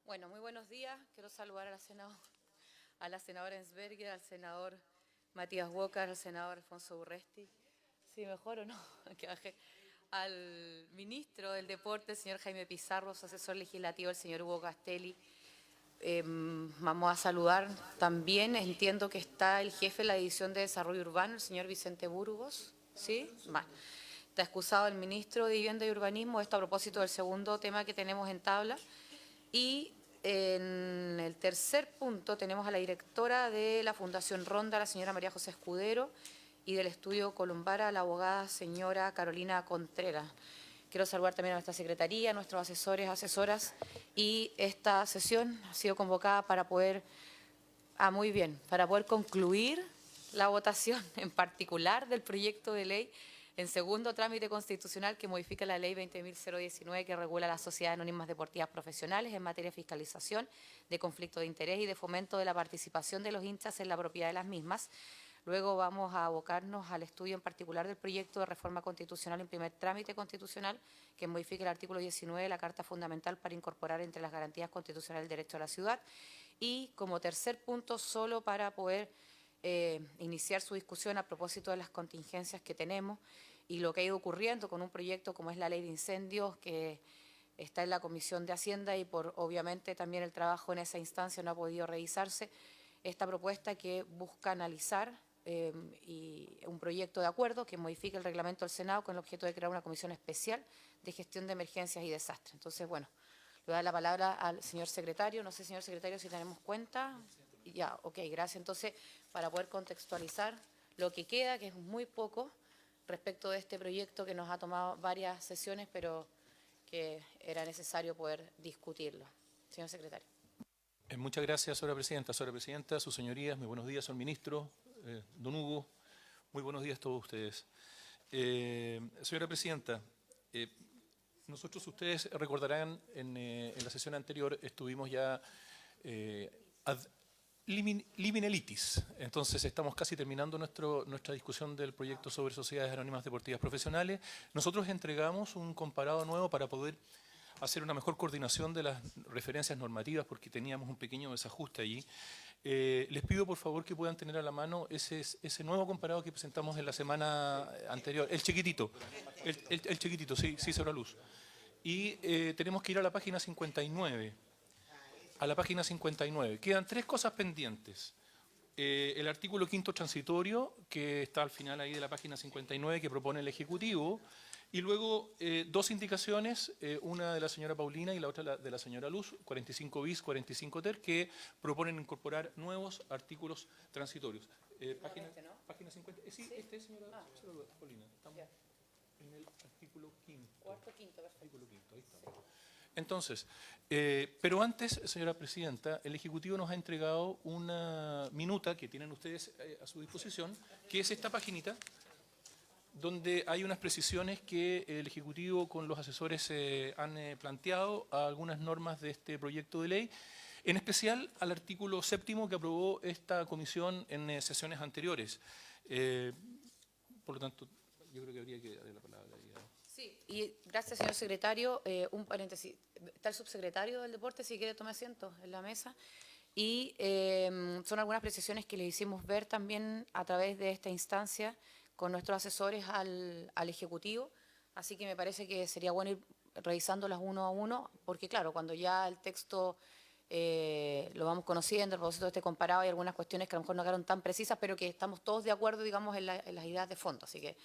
Bueno, muy buenos días. Quiero saludar a la senadora Ensberger, al senador Matías Walker, al senador Alfonso Urresti. ¿Sí, mejor o no? Que bajé. Al ministro del Deporte, el señor Jaime Pizarro, su asesor legislativo, el señor Hugo Castelli. Vamos a saludar también, entiendo que está el jefe de la División de Desarrollo Urbano, el señor Vicente Burgos. ¿Sí? Vale. Está excusado el ministro de Vivienda y Urbanismo, esto a propósito del segundo tema que tenemos en tabla. Y en el tercer punto tenemos a la directora de la Fundación Ronda, la señora María José Escudero, y del Estudio Columbara, la abogada señora Carolina Contreras. Quiero saludar también a nuestra secretaría, a nuestros asesores, asesoras, y esta sesión ha sido convocada para poder, para poder concluir la votación en particular del proyecto de ley en segundo trámite constitucional que modifica la ley 20.019 que regula las sociedades anónimas deportivas profesionales en materia de fiscalización, de conflicto de interés y de fomento de la participación de los hinchas en la propiedad de las mismas. Luego vamos a abocarnos al estudio en particular del proyecto de reforma constitucional en primer trámite constitucional que modifica el artículo 19 de la Carta Fundamental para incorporar entre las garantías constitucionales el derecho a la ciudad. Y como tercer punto, solo para poder iniciar su discusión a propósito de las contingencias que tenemos y lo que ha ido ocurriendo con un proyecto como es la ley de incendios que está en la Comisión de Hacienda y por obviamente también el trabajo en esa instancia no ha podido revisarse. Esta propuesta que busca analizar y un proyecto de acuerdo que modifique el reglamento del Senado con el objeto de crear una comisión especial de gestión de emergencias y desastres. Entonces, bueno, le voy a dar la palabra al señor secretario. No sé, señor secretario, si tenemos cuenta. Ya, ok, gracias. Entonces, para poder contextualizar lo que queda, que es muy poco, respecto de este proyecto que nos ha tomado varias sesiones, pero que era necesario poder discutirlo. Señor secretario. Muchas gracias, señora presidenta. Señora presidenta, sus señorías, muy buenos días, señor ministro, don Hugo, muy buenos días a todos ustedes. Señora presidenta, nosotros, ustedes recordarán, en la sesión anterior estuvimos ya liminelitis. Entonces estamos casi terminando nuestra discusión del proyecto sobre sociedades anónimas deportivas profesionales. Nosotros entregamos un comparado nuevo para poder hacer una mejor coordinación de las referencias normativas porque teníamos un pequeño desajuste allí. Les pido por favor que puedan tener a la mano ese nuevo comparado que presentamos en la semana anterior, el chiquitito, el chiquitito, sí, sobre la luz. Y tenemos que ir a la página 59. A la página 59. Quedan tres cosas pendientes. El artículo 5º transitorio, que está al final ahí de la página 59, que propone el Ejecutivo, y luego dos indicaciones, una de la señora Paulina y la otra de la señora Luz, 45 bis, 45 ter, que proponen incorporar nuevos artículos transitorios. Página 50. Sí, este es, señora Paulina. Estamos en el artículo 5º. Cuarto, quinto, perfecto. Artículo 5º, ahí estamos. Entonces, pero antes, señora presidenta, el Ejecutivo nos ha entregado una minuta que tienen ustedes a su disposición, que es esta paginita, donde hay unas precisiones que el Ejecutivo con los asesores han planteado a algunas normas de este proyecto de ley, en especial al artículo 7º que aprobó esta comisión en sesiones anteriores. Por lo tanto, yo creo que habría que darle la palabra. Sí, y gracias, señor secretario. Un paréntesis. Está el subsecretario del Deporte, si quiere tomar asiento en la mesa. Y son algunas precisiones que le hicimos ver también a través de esta instancia con nuestros asesores al Ejecutivo. Así que me parece que sería bueno ir revisándolas uno a uno, porque claro, cuando ya el texto lo vamos conociendo, a propósito de este comparado, hay algunas cuestiones que a lo mejor no quedaron tan precisas, pero que estamos todos de acuerdo, digamos, en las ideas de fondo. Así que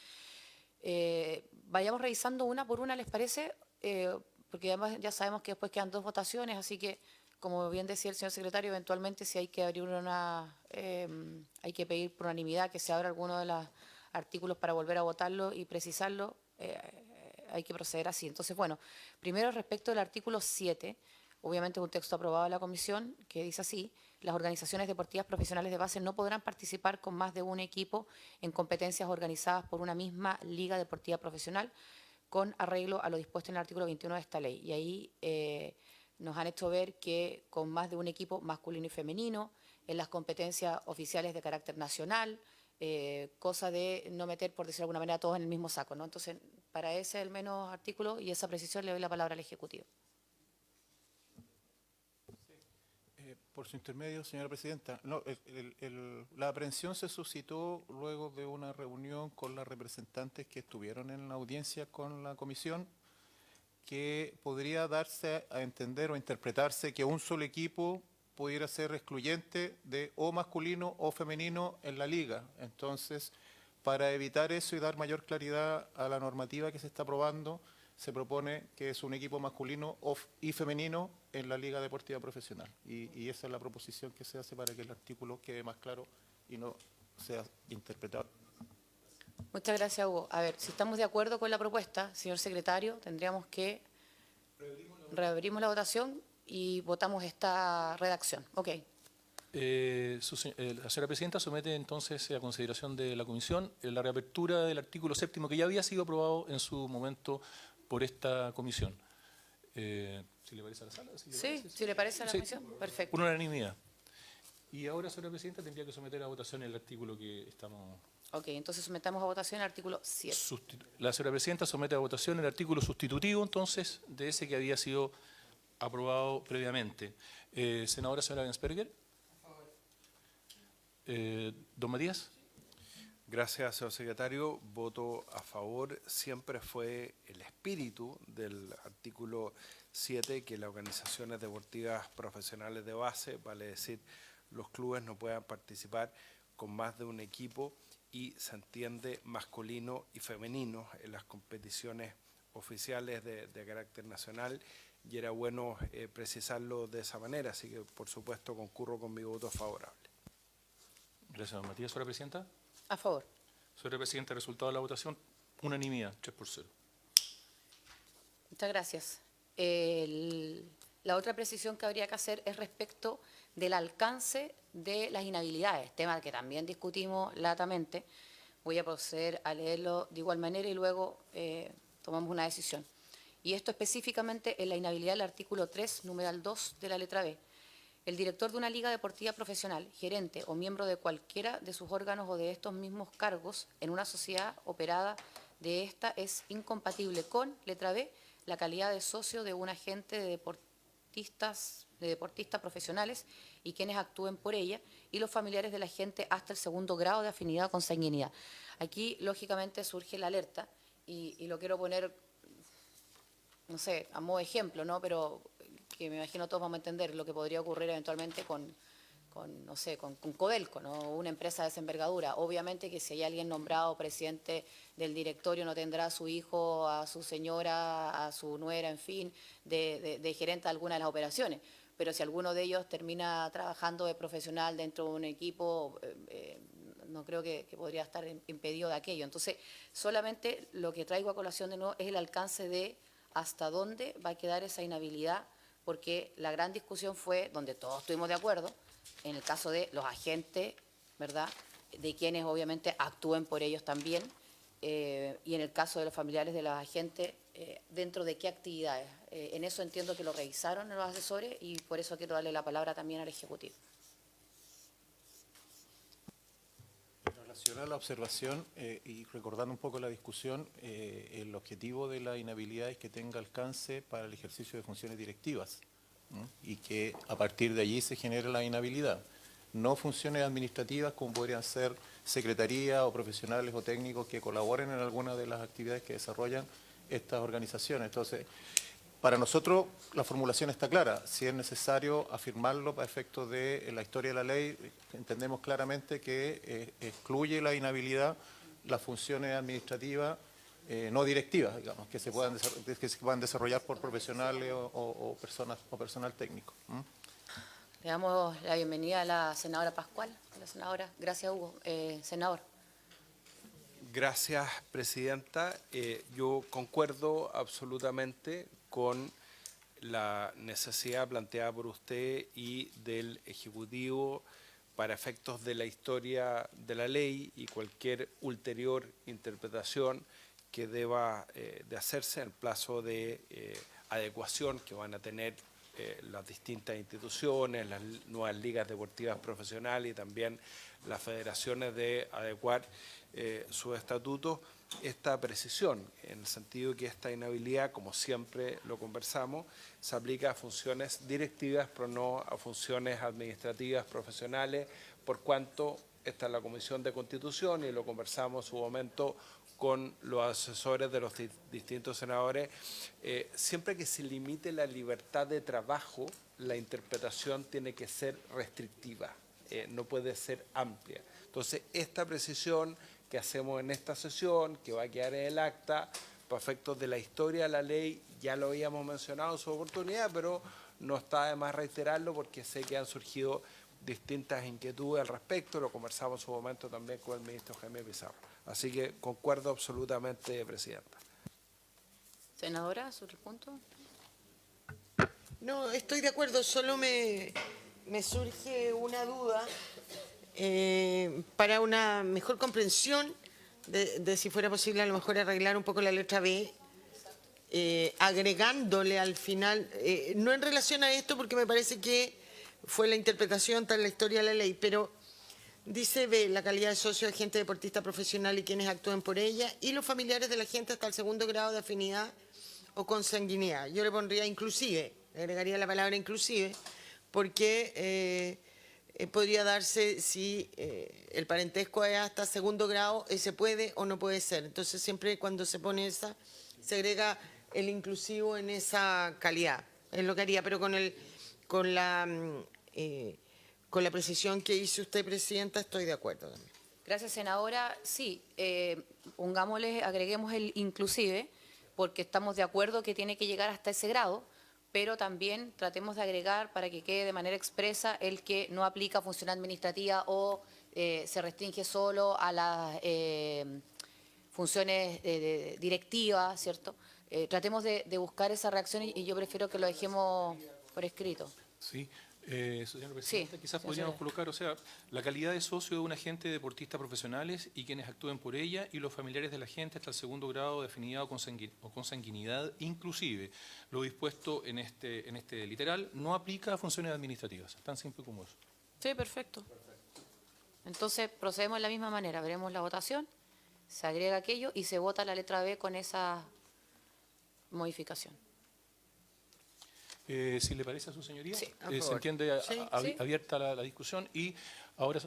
vayamos revisando una por una, ¿les parece? Porque además ya sabemos que después quedan dos votaciones, así que, como bien decía el señor secretario, eventualmente si hay que abrir hay que pedir por unanimidad que se abra alguno de los artículos para volver a votarlo y precisarlo, hay que proceder así. Entonces, bueno, primero respecto del artículo 7, obviamente es un texto aprobado de la Comisión que dice así: las organizaciones deportivas profesionales de base no podrán participar con más de un equipo en competencias organizadas por una misma liga deportiva profesional con arreglo a lo dispuesto en el artículo 21 de esta ley. Y ahí nos han hecho ver que con más de un equipo masculino y femenino, en las competencias oficiales de carácter nacional, cosa de no meter, por decirlo de alguna manera, a todos en el mismo saco, ¿no? Entonces, para ese al menos artículo y esa precisión le doy la palabra al Ejecutivo. Por su intermedio, señora presidenta. No, la aprehensión se suscitó luego de una reunión con las representantes que estuvieron en la audiencia con la comisión, que podría darse a entender o interpretarse que un solo equipo pudiera ser excluyente de o masculino o femenino en la liga. Entonces, para evitar eso y dar mayor claridad a la normativa que se está aprobando, se propone que es un equipo masculino y femenino en la Liga Deportiva Profesional. Y esa es la proposición que se hace para que el artículo quede más claro y no sea interpretado. Muchas gracias, Hugo. A ver, si estamos de acuerdo con la propuesta, señor secretario, tendríamos que reabrimos la votación y votamos esta redacción. Ok. La señora presidenta somete entonces a consideración de la comisión la reapertura del artículo 7º que ya había sido aprobado en su momento por esta comisión. ¿Si le parece a la sala? Si le parece a la comisión, perfecto. Por unanimidad. Y ahora, señora presidenta, tendría que someter a votación el artículo que estamos... Ok, entonces sometamos a votación el artículo 7. La señora presidenta somete a votación el artículo sustitutivo, entonces, de ese que había sido aprobado previamente. Senadora Ravensberger. Don Matías. Gracias, señor secretario. Voto a favor. Siempre fue el espíritu del artículo 7 que las organizaciones deportivas profesionales de base, vale decir, los clubes no puedan participar con más de un equipo y se entiende masculino y femenino en las competiciones oficiales de carácter nacional, y era bueno precisarlo de esa manera, así que por supuesto concurro con mi voto favorable. Gracias, don Matías. Señora presidenta. A favor. Señora presidenta, resultado de la votación, unanimidad, 3-0. Muchas gracias. La otra precisión que habría que hacer es respecto del alcance de las inhabilidades, tema que también discutimos latamente. Voy a proceder a leerlo de igual manera y luego tomamos una decisión. Y esto específicamente en la inhabilidad del artículo 3, numeral 2 de la letra B. El director de una liga deportiva profesional, gerente o miembro de cualquiera de sus órganos o de estos mismos cargos en una sociedad operada de esta es incompatible con, letra B, la calidad de socio de un agente de deportistas profesionales y quienes actúen por ella, y los familiares de la gente hasta el segundo grado de afinidad o consanguinidad. Aquí, lógicamente, surge la alerta y lo quiero poner, no sé, a modo de ejemplo, ¿no? Pero que me imagino todos vamos a entender lo que podría ocurrir eventualmente con Codelco, ¿no? Una empresa de esa envergadura. Obviamente que si hay alguien nombrado presidente del directorio no tendrá a su hijo, a su señora, a su nuera, en fin, de gerente de alguna de las operaciones. Pero si alguno de ellos termina trabajando de profesional dentro de un equipo, no creo que podría estar impedido de aquello. Entonces, solamente lo que traigo a colación de nuevo es el alcance de hasta dónde va a quedar esa inhabilidad, porque la gran discusión fue, donde todos estuvimos de acuerdo, en el caso de los agentes, ¿verdad?, de quienes obviamente actúen por ellos también, y en el caso de los familiares de los agentes, dentro de qué actividades. En eso entiendo que lo revisaron los asesores y por eso quiero darle la palabra también al Ejecutivo. En relación a la observación y recordando un poco la discusión, el objetivo de la inhabilidad es que tenga alcance para el ejercicio de funciones directivas, ¿no? Y que a partir de allí se genere la inhabilidad. No funciones administrativas como podrían ser secretaría o profesionales o técnicos que colaboren en alguna de las actividades que desarrollan estas organizaciones. Entonces, para nosotros la formulación está clara. Si es necesario afirmarlo para efectos de la historia de la ley, entendemos claramente que excluye la inhabilidad las funciones administrativas no directivas, digamos, que se puedan desarrollar por profesionales o personal técnico. Le damos la bienvenida a la senadora Pascual. La senadora, gracias, Hugo. Senador. Gracias, presidenta. Yo concuerdo absolutamente con la necesidad planteada por usted y del Ejecutivo para efectos de la historia de la ley y cualquier ulterior interpretación que deba de hacerse en el plazo de adecuación que van a tener las distintas instituciones, las nuevas ligas deportivas profesionales y también las federaciones de adecuar sus estatutos. esta precisión, en el sentido que esta inhabilidad, como siempre lo conversamos, se aplica a funciones directivas, pero no a funciones administrativas, profesionales, por cuanto esta es la Comisión de Constitución y lo conversamos en su momento con los asesores de los distintos senadores, siempre que se limite la libertad de trabajo, la interpretación tiene que ser restrictiva, no puede ser amplia. Entonces, esta precisión que hacemos en esta sesión, que va a quedar en el acta, para efectos de la historia de la ley, ya lo habíamos mencionado en su oportunidad, pero no está de más reiterarlo porque sé que han surgido distintas inquietudes al respecto, lo conversamos en su momento también con el ministro Jaime Pizarro. Así que concuerdo absolutamente, Presidenta. Senadora, sobre el punto. No, estoy de acuerdo, solo me surge una duda para una mejor comprensión de si fuera posible a lo mejor arreglar un poco la letra B, agregándole al final, no en relación a esto porque me parece que fue la interpretación tal la historia de la ley, pero dice B, la calidad de socio, agente deportista profesional y quienes actúen por ella, y los familiares de la gente hasta el segundo grado de afinidad o consanguinidad. Yo le pondría inclusive, le agregaría la palabra inclusive, porque podría darse si el parentesco es hasta segundo grado, ese puede o no puede ser. Entonces siempre cuando se pone esa, se agrega el inclusivo en esa calidad. Es lo que haría, pero con la precisión que hizo usted, Presidenta, estoy de acuerdo también. Gracias, senadora. Sí, pongámosle, agreguemos el inclusive, porque estamos de acuerdo que tiene que llegar hasta ese grado, pero también tratemos de agregar para que quede de manera expresa el que no aplica función administrativa o se restringe solo a las funciones directivas, ¿cierto? Tratemos de buscar esa reacción y yo prefiero que lo dejemos por escrito. Sí. Señora Presidenta, Sí, quizás sí, podríamos sí. colocar, o sea, la calidad de socio de un agente de deportistas profesionales y quienes actúen por ella y los familiares de la gente hasta el segundo grado de afinidad o consanguinidad, inclusive. Lo dispuesto en este literal no aplica a funciones administrativas, tan simple como eso. Sí, perfecto. Entonces procedemos de la misma manera, veremos la votación, se agrega aquello y se vota la letra B con esa modificación. Si le parece a su señoría, Sí, a se favor. entiende Sí, sí. abierta la discusión y ahora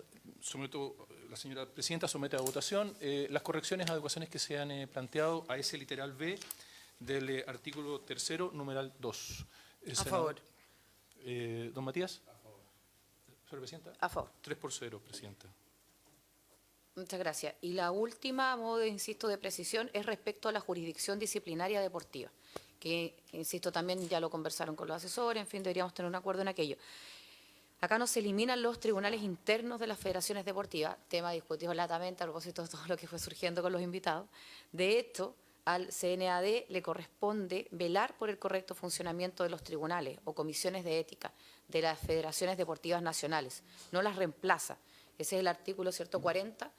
la señora Presidenta somete a votación las correcciones, adecuaciones que se han planteado a ese literal B del artículo 3º, numeral 2. A favor. Don Matías. A favor. Señora Presidenta. A favor. 3-0, Presidenta. Muchas gracias. Y la última, a modo de, insisto, de precisión, es respecto a la jurisdicción disciplinaria deportiva, que, insisto, también ya lo conversaron con los asesores, en fin, deberíamos tener un acuerdo en aquello. Acá no se eliminan los tribunales internos de las federaciones deportivas, tema discutido latamente a propósito de todo lo que fue surgiendo con los invitados. De hecho, al CNAD le corresponde velar por el correcto funcionamiento de los tribunales o comisiones de ética de las federaciones deportivas nacionales, no las reemplaza. Ese es el artículo 40,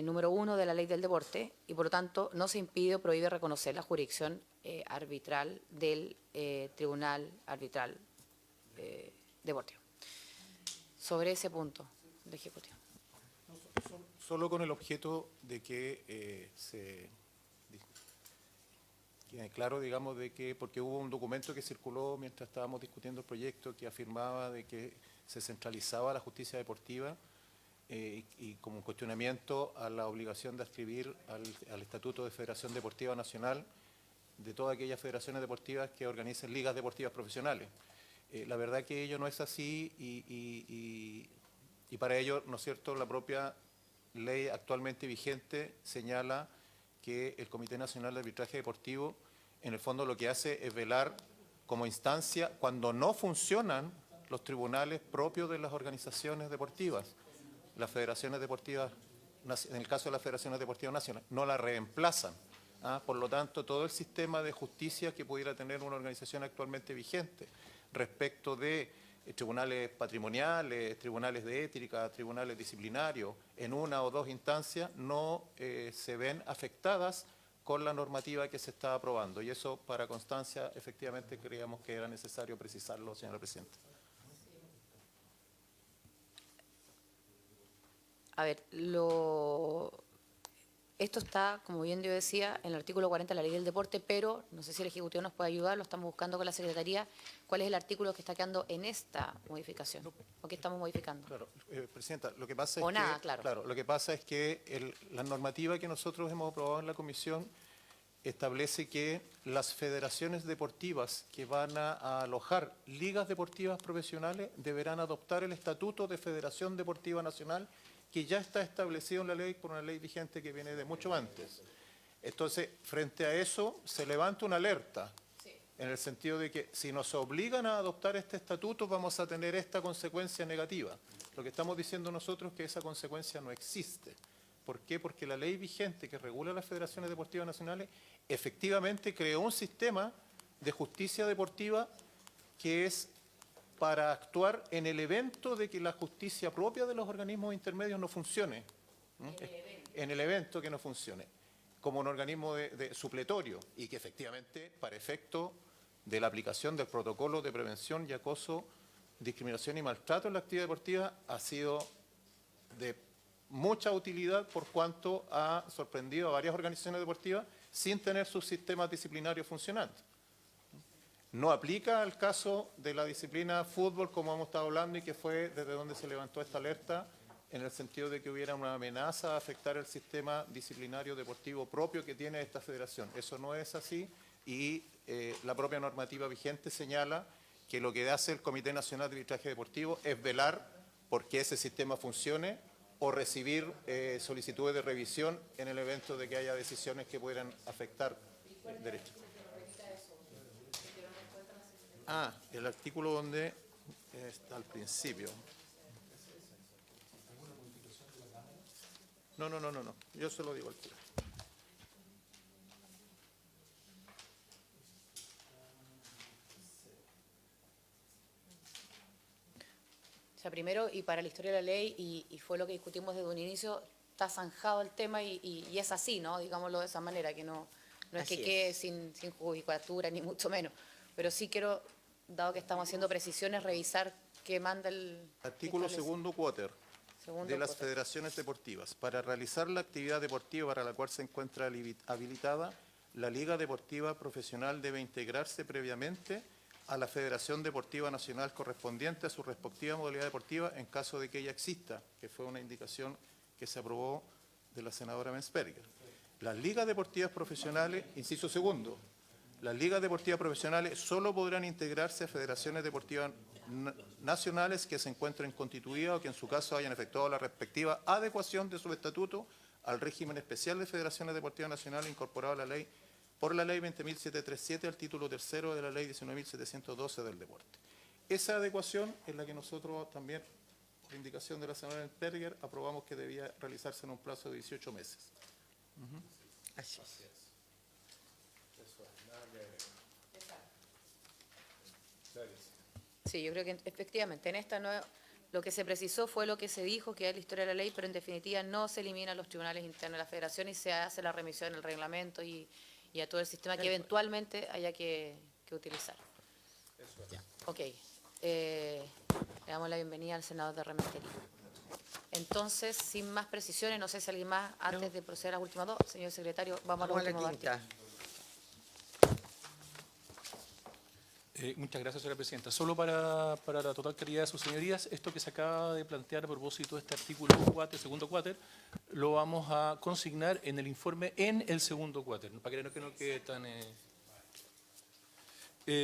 número 1 de la Ley del Deporte, y por lo tanto no se impide o prohíbe reconocer la jurisdicción arbitral del Tribunal Arbitral Deportivo. Sobre ese punto, el Ejecutivo. Solo con el objeto de que se quede claro, digamos, de que, porque hubo un documento que circuló mientras estábamos discutiendo el proyecto que afirmaba de que se centralizaba la justicia deportiva y como un cuestionamiento a la obligación de adscribir al Estatuto de Federación Deportiva Nacional de todas aquellas federaciones deportivas que organicen ligas deportivas profesionales. La verdad que ello no es así y para ello, ¿no es cierto?, la propia ley actualmente vigente señala que el Comité Nacional de Arbitraje Deportivo en el fondo lo que hace es velar como instancia cuando no funcionan los tribunales propios de las organizaciones deportivas. Las federaciones deportivas, en el caso de las federaciones deportivas nacionales, no la reemplazan. Por lo tanto, todo el sistema de justicia que pudiera tener una organización actualmente vigente respecto de tribunales patrimoniales, tribunales de ética, tribunales disciplinarios, en una o dos instancias, no se ven afectadas con la normativa que se está aprobando. Y eso, para constancia, efectivamente creíamos que era necesario precisarlo, señora Presidenta. A ver, esto está, como bien yo decía, en el artículo 40 de la Ley del Deporte, pero no sé si el Ejecutivo nos puede ayudar, lo estamos buscando con la Secretaría. ¿Cuál es el artículo que está quedando en esta modificación? ¿O qué estamos modificando? Claro, Presidenta, lo que pasa O es nada, que, claro. lo que pasa es que la normativa que nosotros hemos aprobado en la comisión establece que las federaciones deportivas que van a alojar ligas deportivas profesionales deberán adoptar el Estatuto de Federación Deportiva Nacional, que ya está establecido en la ley por una ley vigente que viene de mucho antes. Entonces, frente a eso, se levanta una alerta, en el sentido de que si nos obligan a adoptar este estatuto, vamos a tener esta consecuencia negativa. Lo que estamos diciendo nosotros es que esa consecuencia no existe. ¿Por qué? Porque la ley vigente que regula las federaciones deportivas nacionales efectivamente creó un sistema de justicia deportiva que es para actuar en el evento de que la justicia propia de los organismos intermedios no funcione. En el evento que no funcione, como un organismo de supletorio, y que efectivamente, para efecto de la aplicación del protocolo de prevención y acoso, discriminación y maltrato en la actividad deportiva, ha sido de mucha utilidad por cuanto ha sorprendido a varias organizaciones deportivas sin tener sus sistemas disciplinarios funcionando. No aplica al caso de la disciplina fútbol, como hemos estado hablando, y que fue desde donde se levantó esta alerta, en el sentido de que hubiera una amenaza a afectar el sistema disciplinario deportivo propio que tiene esta federación. Eso no es así, y la propia normativa vigente señala que lo que hace el Comité Nacional de Arbitraje Deportivo es velar porque ese sistema funcione o recibir solicitudes de revisión en el evento de que haya decisiones que puedan afectar derechos. El artículo donde está al principio. No, yo se lo digo al tiro. O sea, primero, y para la historia de la ley, y fue lo que discutimos desde un inicio, está zanjado el tema y es así, ¿no? Digámoslo de esa manera, que no es que quede sin judicatura, ni mucho menos. Pero sí quiero, dado que estamos haciendo precisiones, revisar qué manda el... Artículo segundo quater de las federaciones deportivas. Para realizar la actividad deportiva para la cual se encuentra habilitada, la Liga Deportiva Profesional debe integrarse previamente a la Federación Deportiva Nacional correspondiente a su respectiva modalidad deportiva en caso de que ella exista, que fue una indicación que se aprobó de la senadora Mensperger. Las ligas deportivas profesionales, inciso segundo, las ligas deportivas profesionales solo podrán integrarse a federaciones deportivas nacionales que se encuentren constituidas o que en su caso hayan efectuado la respectiva adecuación de su estatuto al régimen especial de federaciones deportivas nacionales incorporado a la ley por la ley 20.737 al título tercero de la ley 19.712 del deporte. Esa adecuación es la que nosotros también, por indicación de la senadora Mensperger, aprobamos que debía realizarse en un plazo de 18 meses. Así es. Sí, yo creo que efectivamente en esta no, lo que se precisó fue lo que se dijo, que es la historia de la ley, pero en definitiva no se eliminan los tribunales internos de la federación y se hace la remisión al reglamento y a todo el sistema que eventualmente haya que utilizar. Ok. Le damos la bienvenida al senador de Rementería. Entonces, sin más precisiones, no sé si alguien más, antes de proceder a las últimas dos, señor secretario, vamos a la última quinta. Muchas gracias, señora presidenta. Solo para la total claridad de sus señorías, esto que se acaba de plantear a propósito de este artículo 4, segundo cuáter, lo vamos a consignar en el informe en el segundo cuáter, para que no quede tan...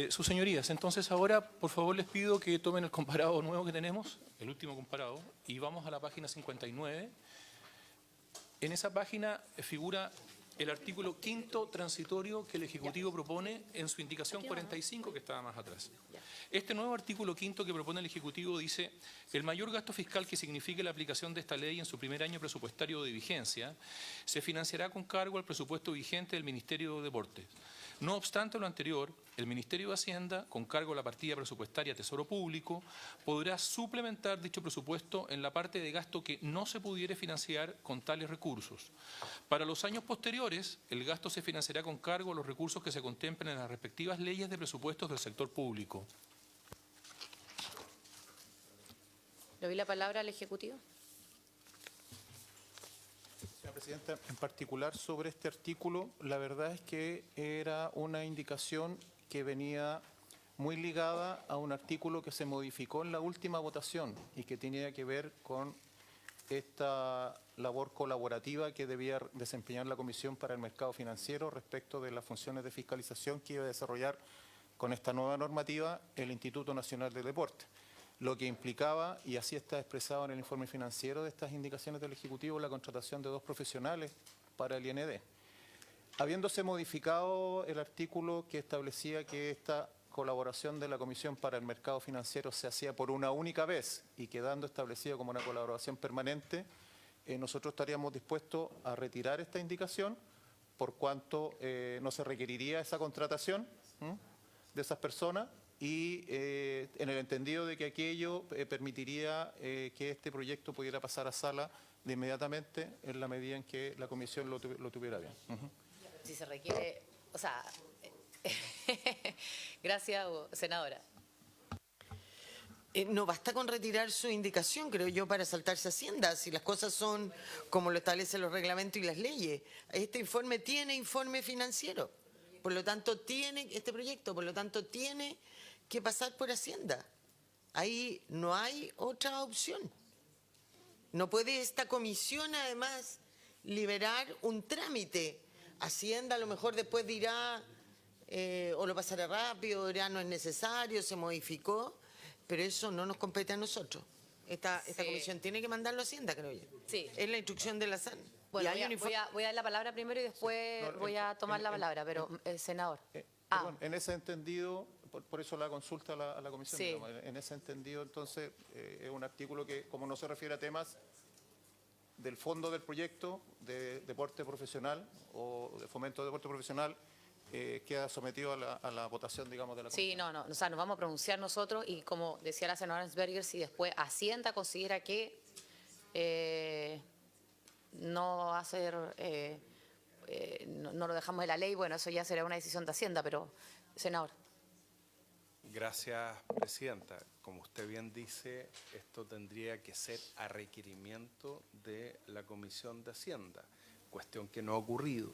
sus señorías, entonces ahora, por favor, les pido que tomen el comparado nuevo que tenemos, el último comparado, y vamos a la página 59. En esa página figura el artículo quinto transitorio que el Ejecutivo propone en su indicación 45, que estaba más atrás. Este nuevo artículo quinto que propone el Ejecutivo dice: el mayor gasto fiscal que signifique la aplicación de esta ley en su primer año presupuestario de vigencia se financiará con cargo al presupuesto vigente del Ministerio de Deportes. No obstante lo anterior, el Ministerio de Hacienda, con cargo a la partida presupuestaria Tesoro Público, podrá suplementar dicho presupuesto en la parte de gasto que no se pudiere financiar con tales recursos. Para los años posteriores, el gasto se financiará con cargo a los recursos que se contemplen en las respectivas leyes de presupuestos del sector público. ¿Le doy la palabra al Ejecutivo? Señora Presidenta, en particular sobre este artículo, la verdad es que era una indicación que venía muy ligada a un artículo que se modificó en la última votación y que tenía que ver con esta labor colaborativa que debía desempeñar la Comisión para el Mercado Financiero respecto de las funciones de fiscalización que iba a desarrollar con esta nueva normativa el Instituto Nacional del Deporte. Lo que implicaba, y así está expresado en el informe financiero de estas indicaciones del Ejecutivo, la contratación de 2 profesionales para el IND. Habiéndose modificado el artículo que establecía que esta colaboración de la Comisión para el Mercado Financiero se hacía por una única vez y quedando establecido como una colaboración permanente, nosotros estaríamos dispuestos a retirar esta indicación por cuanto no se requeriría esa contratación de esas personas y en el entendido de que aquello permitiría que este proyecto pudiera pasar a sala de inmediatamente en la medida en que la Comisión lo tuviera bien. Si se requiere, o sea, gracias, senadora. No basta con retirar su indicación, creo yo, para saltarse Hacienda, si las cosas son como lo establecen los reglamentos y las leyes. Este informe tiene informe financiero, por lo tanto tiene este proyecto, por lo tanto tiene que pasar por Hacienda. Ahí no hay otra opción. No puede esta comisión, además, liberar un trámite. Hacienda a lo mejor después dirá, o lo pasará rápido, dirá no es necesario, se modificó, pero eso no nos compete a nosotros. Esta Sí. comisión tiene que mandarlo a Hacienda, creo yo. Sí. Es la instrucción de la SAN. Bueno, Y hay un informe- voy a dar la palabra primero y después voy a tomar la palabra, pero senador. Perdón, en ese entendido, por eso la consulta a la Comisión, Sí. digamos, en ese entendido, entonces, es un artículo que, como no se refiere a temas del fondo del proyecto de deporte profesional o de fomento de deporte profesional, queda sometido a la votación, digamos, de la Comisión. Sí, no, o sea, nos vamos a pronunciar nosotros y como decía la senadora Ensberger, si después Hacienda considera que no va a ser, no lo dejamos de la ley, bueno, eso ya será una decisión de Hacienda, pero, senador. Gracias, Presidenta. Como usted bien dice, esto tendría que ser a requerimiento de la Comisión de Hacienda, cuestión que no ha ocurrido.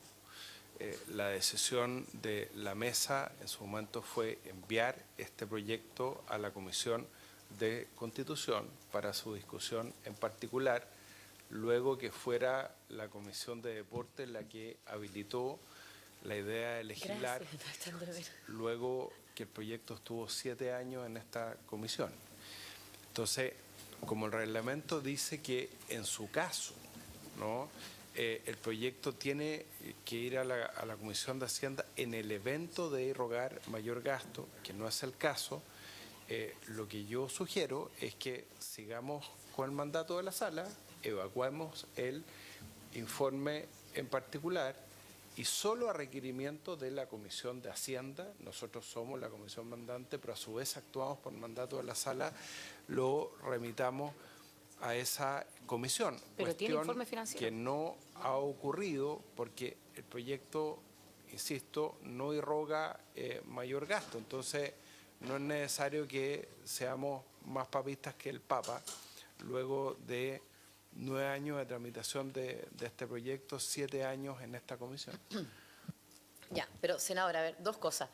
La decisión de la mesa en su momento fue enviar este proyecto a la Comisión de Constitución para su discusión en particular, luego que fuera la Comisión de Deportes la que habilitó la idea de legislar, luego que el proyecto estuvo 7 años en esta comisión. Entonces, como el reglamento dice que en su caso, ¿no?, el proyecto tiene que ir a la Comisión de Hacienda en el evento de irrogar mayor gasto, que no es el caso, lo que yo sugiero es que sigamos con el mandato de la sala, evacuemos el informe en particular y solo a requerimiento de la Comisión de Hacienda, nosotros somos la comisión mandante, pero a su vez actuamos por mandato de la sala, lo remitamos a esa comisión. Pero tiene Cuestión informe financiero. que no ha ocurrido porque el proyecto, insisto, no irroga mayor gasto. Entonces, no es necesario que seamos más papistas que el Papa, luego de 9 años de tramitación de este proyecto, 7 años en esta comisión. Ya, pero senadora, a ver, 2 cosas.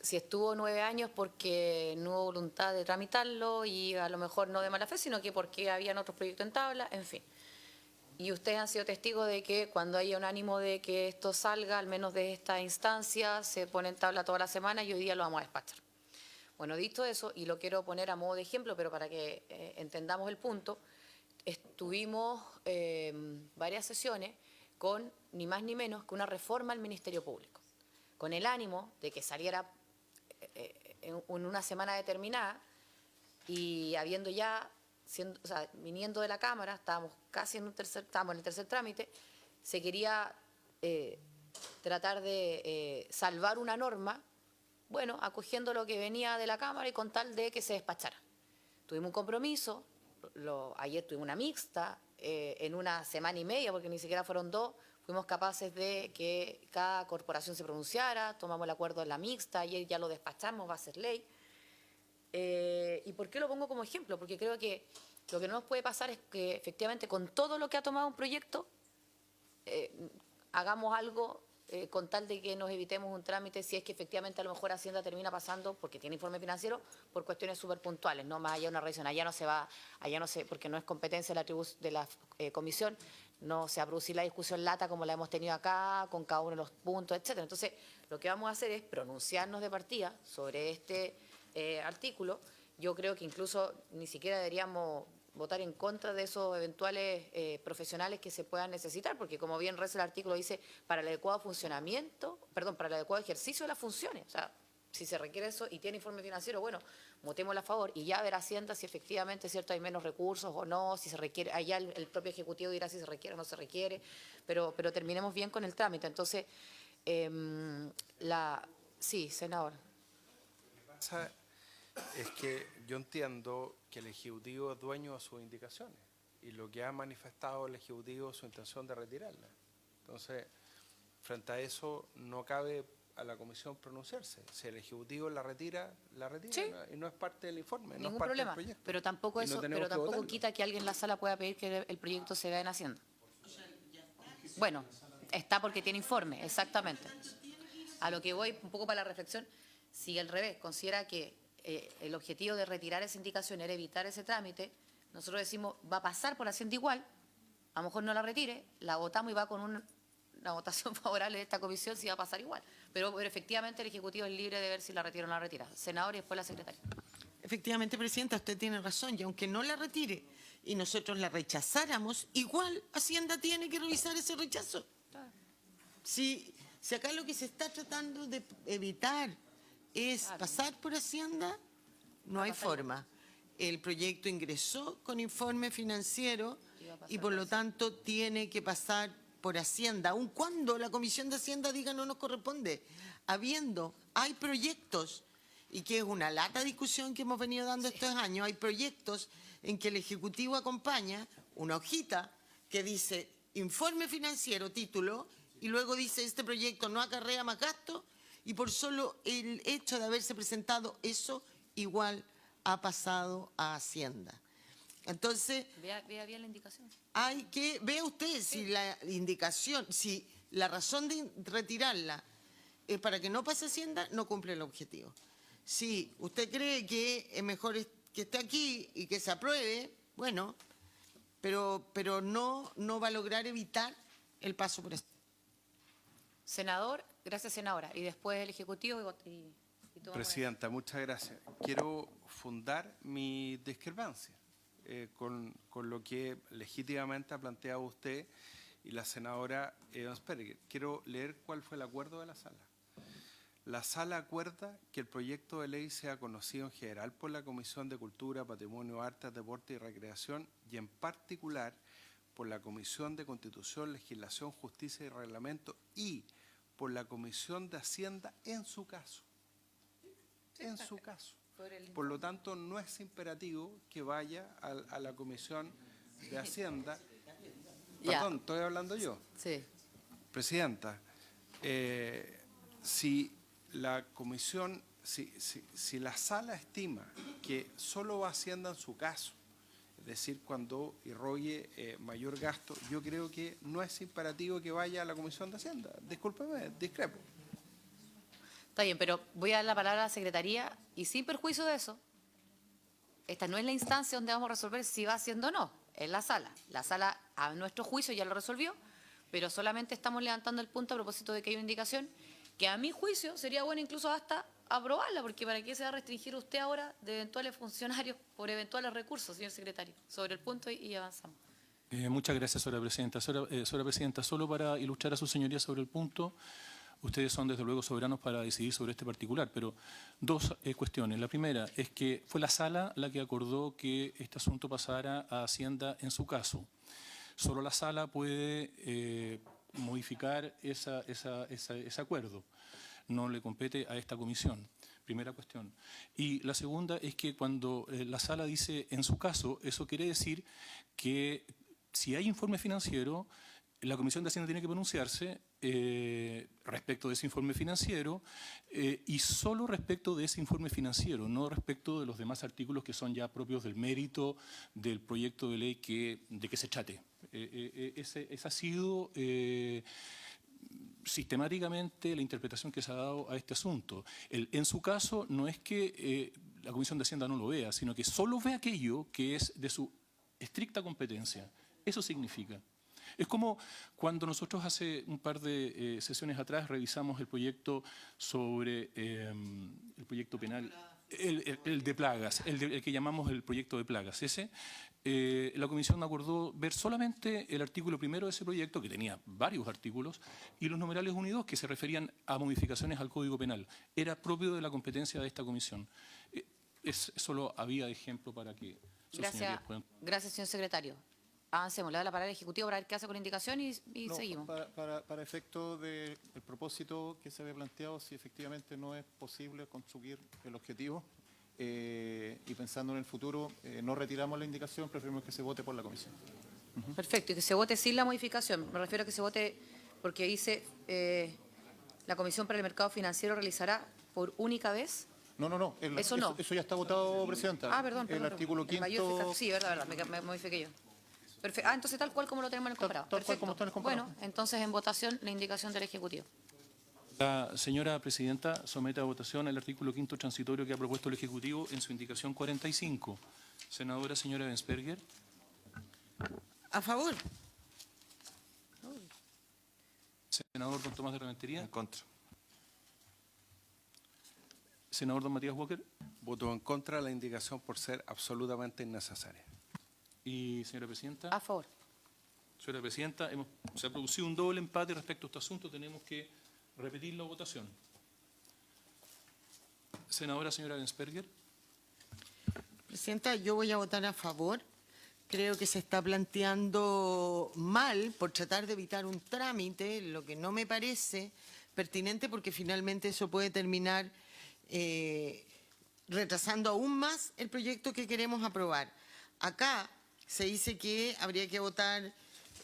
Si estuvo 9 años porque no hubo voluntad de tramitarlo y a lo mejor no de mala fe, sino que porque habían otros proyectos en tabla, en fin. Y ustedes han sido testigos de que cuando haya un ánimo de que esto salga, al menos de esta instancia, se pone en tabla toda la semana y hoy día lo vamos a despachar. Bueno, dicho eso, y lo quiero poner a modo de ejemplo, pero para que entendamos el punto, estuvimos varias sesiones con ni más ni menos que una reforma al Ministerio Público, con el ánimo de que saliera en una semana determinada y habiendo ya, o sea, viniendo de la Cámara, estábamos en el tercer trámite, se quería tratar de salvar una norma, bueno, acogiendo lo que venía de la Cámara y con tal de que se despachara. Tuvimos un compromiso, ayer tuvimos una mixta, en una semana y media, porque ni siquiera fueron 2, fuimos capaces de que cada corporación se pronunciara, tomamos el acuerdo en la mixta, ayer ya lo despachamos, va a ser ley. ¿Y por qué lo pongo como ejemplo? Porque creo que Lo que no nos puede pasar es que efectivamente con todo lo que ha tomado un proyecto, hagamos algo con tal de que nos evitemos un trámite si es que efectivamente a lo mejor Hacienda termina pasando, porque tiene informe financiero, por cuestiones súper puntuales, no más allá de una revisión. Allá no se va, porque no es competencia de la comisión, no se va a producir la discusión lata como la hemos tenido acá, con cada uno de los puntos, etcétera. Entonces, lo que vamos a hacer es pronunciarnos de partida sobre este artículo. Yo creo que incluso ni siquiera deberíamos votar en contra de esos eventuales profesionales que se puedan necesitar, porque como bien reza el artículo dice, para el adecuado funcionamiento, perdón, para el adecuado ejercicio de las funciones. O sea, si se requiere eso y tiene informe financiero, bueno, votémoslo a favor y ya ver Hacienda si efectivamente cierto hay menos recursos o no, si se requiere, allá el propio Ejecutivo dirá si se requiere o no se requiere, pero terminemos bien con el trámite. Entonces, sí, senador. Lo que pasa es que yo entiendo que el Ejecutivo es dueño de sus indicaciones y lo que ha manifestado el Ejecutivo es su intención de retirarla. Entonces, frente a eso no cabe a la Comisión pronunciarse. Si el Ejecutivo la retira Sí. y no es parte del informe, no Ningún es parte problema, del proyecto. pero tampoco Y no eso, tenemos pero que tampoco votarlo. quita que alguien en la sala pueda pedir que el proyecto se vea en Hacienda. Bueno, está porque tiene informe, exactamente. A lo que voy un poco para la reflexión, si al revés considera que el objetivo de retirar esa indicación era evitar ese trámite, nosotros decimos va a pasar por Hacienda igual, a lo mejor no la retire, la votamos y va con una votación favorable de esta comisión, si va a pasar igual. Pero efectivamente el Ejecutivo es libre de ver si la retira o no la retira. Senador y después la secretaria. Efectivamente, Presidenta, usted tiene razón, y aunque no la retire y nosotros la rechazáramos, igual Hacienda tiene que revisar ese rechazo. Si acá lo que se está tratando de evitar es pasar por Hacienda, no hay forma. El proyecto ingresó con informe financiero y por lo tanto tiene que pasar por Hacienda, aun cuando la Comisión de Hacienda diga no nos corresponde. Hay proyectos, y que es una lata discusión que hemos venido dando estos años, hay proyectos en que el Ejecutivo acompaña una hojita que dice informe financiero, título, y luego dice este proyecto no acarrea más gastos, y por solo el hecho de haberse presentado eso, igual ha pasado a Hacienda. Entonces, Vea bien la indicación. vea usted si la indicación, si la razón de retirarla es para que no pase Hacienda, no cumple el objetivo. Si usted cree que es mejor que esté aquí y que se apruebe, bueno, pero no va a lograr evitar el paso por Hacienda. Senador, gracias, senadora. Y después el Ejecutivo y tomamos. Presidenta, muchas gracias. Quiero fundar mi discrepancia con lo que legítimamente ha planteado usted y la senadora Evans-Peregger. Quiero leer cuál fue el acuerdo de la sala. La sala acuerda que el proyecto de ley sea conocido en general por la Comisión de Cultura, Patrimonio, Artes, Deporte y Recreación y en particular por la Comisión de Constitución, Legislación, Justicia y Reglamento y por la Comisión de Hacienda en su caso. En su caso. Por lo tanto, no es imperativo que vaya a la Comisión de Hacienda. Perdón, estoy hablando yo. Sí. Presidenta, si la comisión, si la sala estima que solo va Hacienda en su caso, es decir, cuando irrogue mayor gasto, yo creo que no es imperativo que vaya a la Comisión de Hacienda. Discúlpeme, discrepo. Está bien, pero voy a dar la palabra a la Secretaría y sin perjuicio de eso, esta no es la instancia donde vamos a resolver si va Hacienda o no, es la sala. La sala, a nuestro juicio, ya lo resolvió, pero solamente estamos levantando el punto a propósito de que hay una indicación que a mi juicio sería bueno incluso hasta aprobarla, porque ¿para qué se va a restringir usted ahora de eventuales funcionarios por eventuales recursos, señor secretario? Sobre el punto y avanzamos. Muchas gracias, señora presidenta. Señora presidenta, solo para ilustrar a su señoría sobre el punto, ustedes son desde luego soberanos para decidir sobre este particular, pero dos cuestiones. La primera es que fue la sala la que acordó que este asunto pasara a Hacienda en su caso. Solo la sala puede modificar ese acuerdo. No le compete a esta comisión. Primera cuestión. Y la segunda es que cuando la sala dice en su caso, eso quiere decir que si hay informe financiero, la Comisión de Hacienda tiene que pronunciarse respecto de ese informe financiero y solo respecto de ese informe financiero, no respecto de los demás artículos que son ya propios del mérito del proyecto de ley de que se trate. Esa ha sido sistemáticamente la interpretación que se ha dado a este asunto. En su caso, no es que la Comisión de Hacienda no lo vea, sino que solo ve aquello que es de su estricta competencia. Eso significa. Es como cuando nosotros hace un par de sesiones atrás revisamos el proyecto sobre el proyecto penal, el de plagas, el que llamamos el proyecto de plagas. La Comisión acordó ver solamente el artículo primero de ese proyecto, que tenía varios artículos, y los numerales 1 y 2, que se referían a modificaciones al Código Penal. Era propio de la competencia de esta comisión. Solo había de ejemplo para que sus señorías puedan... Gracias, señor secretario. Avancemos, le da la palabra al Ejecutivo para ver qué hace con la indicación y No, seguimos. para efecto del propósito que se había planteado, si efectivamente no es posible conseguir el objetivo y pensando en el futuro, no retiramos la indicación, preferimos que se vote por la comisión. Perfecto, y que se vote sin la modificación. Me refiero a que se vote porque dice la Comisión para el Mercado Financiero realizará por única vez. No. Eso no. Eso ya está votado, Presidenta. Perdón. El artículo El mayor 5º. sí, verdad, me modifiqué yo. Perfecto. Entonces tal cual como lo tenemos en el comparado. Tal cual como está en el comparado. Bueno, entonces en votación la indicación del Ejecutivo. La señora Presidenta somete a votación el artículo 5º transitorio que ha propuesto el Ejecutivo en su indicación 45. Senadora señora Bensperger. A favor. Senador don Tomás de Rementería. En contra. Senador don Matías Walker. Voto en contra de la indicación por ser absolutamente innecesaria. Y señora Presidenta. A favor. Señora Presidenta, se ha producido un doble empate respecto a este asunto. Tenemos que repetir la votación. Senadora señora Bensperger. Presidenta, yo voy a votar a favor. Creo que se está planteando mal por tratar de evitar un trámite, lo que no me parece pertinente porque finalmente eso puede terminar retrasando aún más el proyecto que queremos aprobar. Acá se dice que habría que votar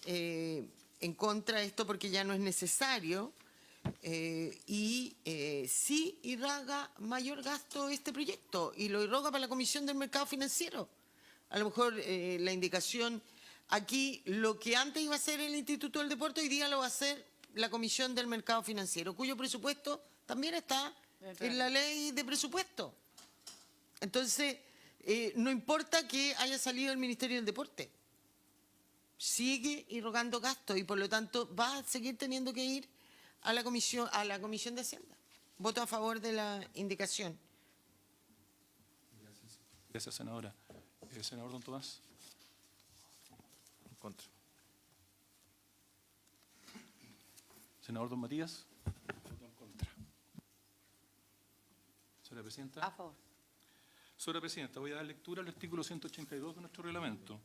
en contra de esto porque ya no es necesario sí irraga mayor gasto este proyecto y lo irroga para la Comisión del Mercado Financiero. A lo mejor la indicación aquí, lo que antes iba a ser el Instituto del Deporte, hoy día lo va a hacer la Comisión del Mercado Financiero, cuyo presupuesto también está en la ley de presupuesto. Entonces, no importa que haya salido el Ministerio del Deporte, sigue irrogando gastos y por lo tanto va a seguir teniendo que ir a la Comisión de Hacienda. Voto a favor de la indicación. Gracias, senadora. Senador don Tomás. En contra. Senador don Matías. Voto en contra. Señora Presidenta. A favor. Señora Presidenta, voy a dar lectura al artículo 182 de nuestro reglamento.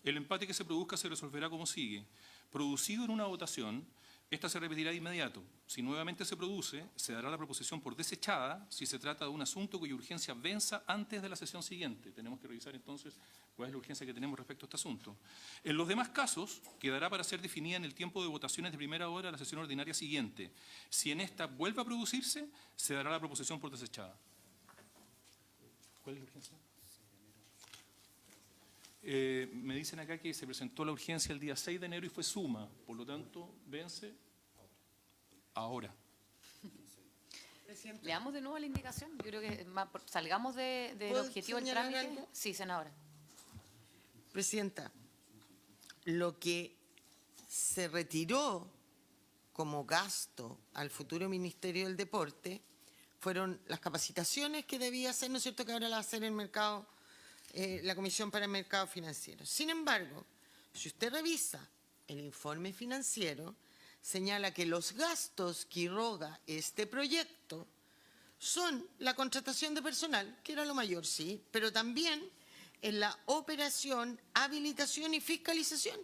El empate que se produzca se resolverá como sigue. Producido en una votación, esta se repetirá de inmediato. Si nuevamente se produce, se dará la proposición por desechada si se trata de un asunto cuya urgencia venza antes de la sesión siguiente. Tenemos que revisar entonces cuál es la urgencia que tenemos respecto a este asunto. En los demás casos, quedará para ser definida en el tiempo de votaciones de primera hora de la sesión ordinaria siguiente. Si en esta vuelve a producirse, se dará la proposición por desechada. ¿Cuál es la urgencia? Me dicen acá que se presentó la urgencia el día 6 de enero y fue suma, por lo tanto, vence ahora. ¿Le damos de nuevo la indicación? Yo creo que salgamos del ¿Puedo objetivo del señalar trámite. algo? Sí, senadora. Presidenta, lo que se retiró como gasto al futuro Ministerio del Deporte fueron las capacitaciones que debía hacer, ¿no es cierto?, que ahora la va a hacer el mercado, la Comisión para el Mercado Financiero. Sin embargo, si usted revisa el informe financiero, señala que los gastos que irroga este proyecto son la contratación de personal, que era lo mayor, sí, pero también en la operación, habilitación y fiscalización.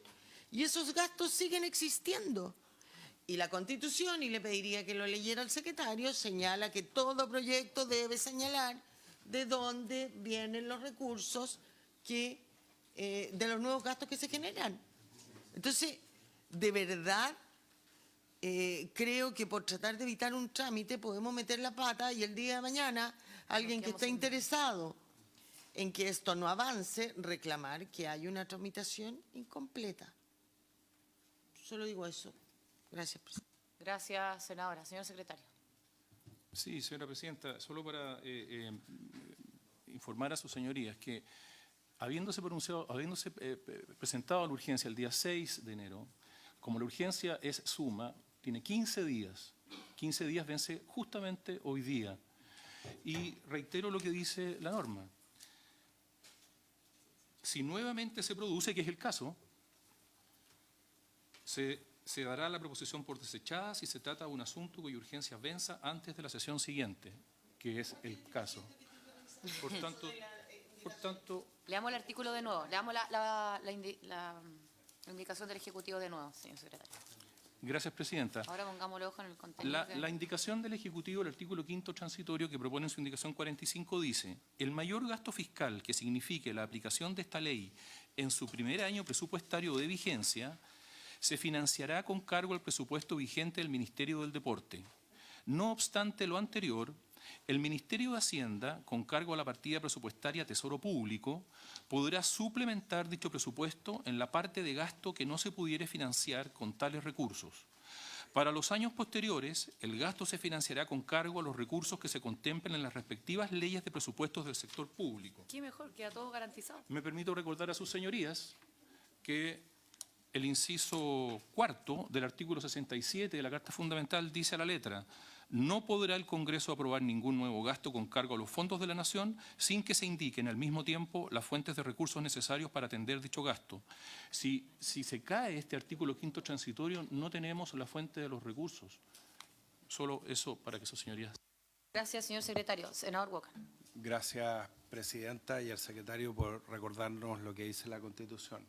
Y esos gastos siguen existiendo. Y la Constitución, y le pediría que lo leyera al secretario, señala que todo proyecto debe señalar de dónde vienen los recursos de los nuevos gastos que se generan. Entonces, de verdad, creo que por tratar de evitar un trámite podemos meter la pata y el día de mañana alguien que esté interesado en que esto no avance, reclamar que hay una tramitación incompleta. Solo digo eso. Gracias, presidente. Gracias, senadora. Señor secretario. Sí, señora presidenta, solo para informar a sus señorías que habiéndose presentado la urgencia el día 6 de enero, como la urgencia es suma, tiene 15 días. 15 días vence justamente hoy día. Y reitero lo que dice la norma. Si nuevamente se produce, que es el caso, se dará la proposición por desechada si se trata de un asunto cuya urgencia venza antes de la sesión siguiente, que es el caso. Por tanto, Leamos el artículo de nuevo. Leamos la indicación del Ejecutivo de nuevo, señor secretario. gracias, presidenta. Ahora pongámosle ojo en el contenido. La indicación del Ejecutivo, el artículo 5º transitorio que propone en su indicación 45 dice: el mayor gasto fiscal que signifique la aplicación de esta ley en su primer año presupuestario de vigencia se financiará con cargo al presupuesto vigente del Ministerio del Deporte. No obstante lo anterior, el Ministerio de Hacienda, con cargo a la partida presupuestaria Tesoro Público, podrá suplementar dicho presupuesto en la parte de gasto que no se pudiere financiar con tales recursos. Para los años posteriores, el gasto se financiará con cargo a los recursos que se contemplen en las respectivas leyes de presupuestos del sector público. ¿Qué mejor? Queda todo garantizado. Me permito recordar a sus señorías que el inciso 4 del artículo 67 de la Carta Fundamental dice a la letra: no podrá el Congreso aprobar ningún nuevo gasto con cargo a los fondos de la Nación sin que se indiquen al mismo tiempo las fuentes de recursos necesarios para atender dicho gasto. Si se cae este artículo 5º transitorio, no tenemos la fuente de los recursos. Solo eso para que sus señorías. Gracias, señor secretario. Senador Walker. Gracias, presidenta, y al secretario por recordarnos lo que dice la Constitución.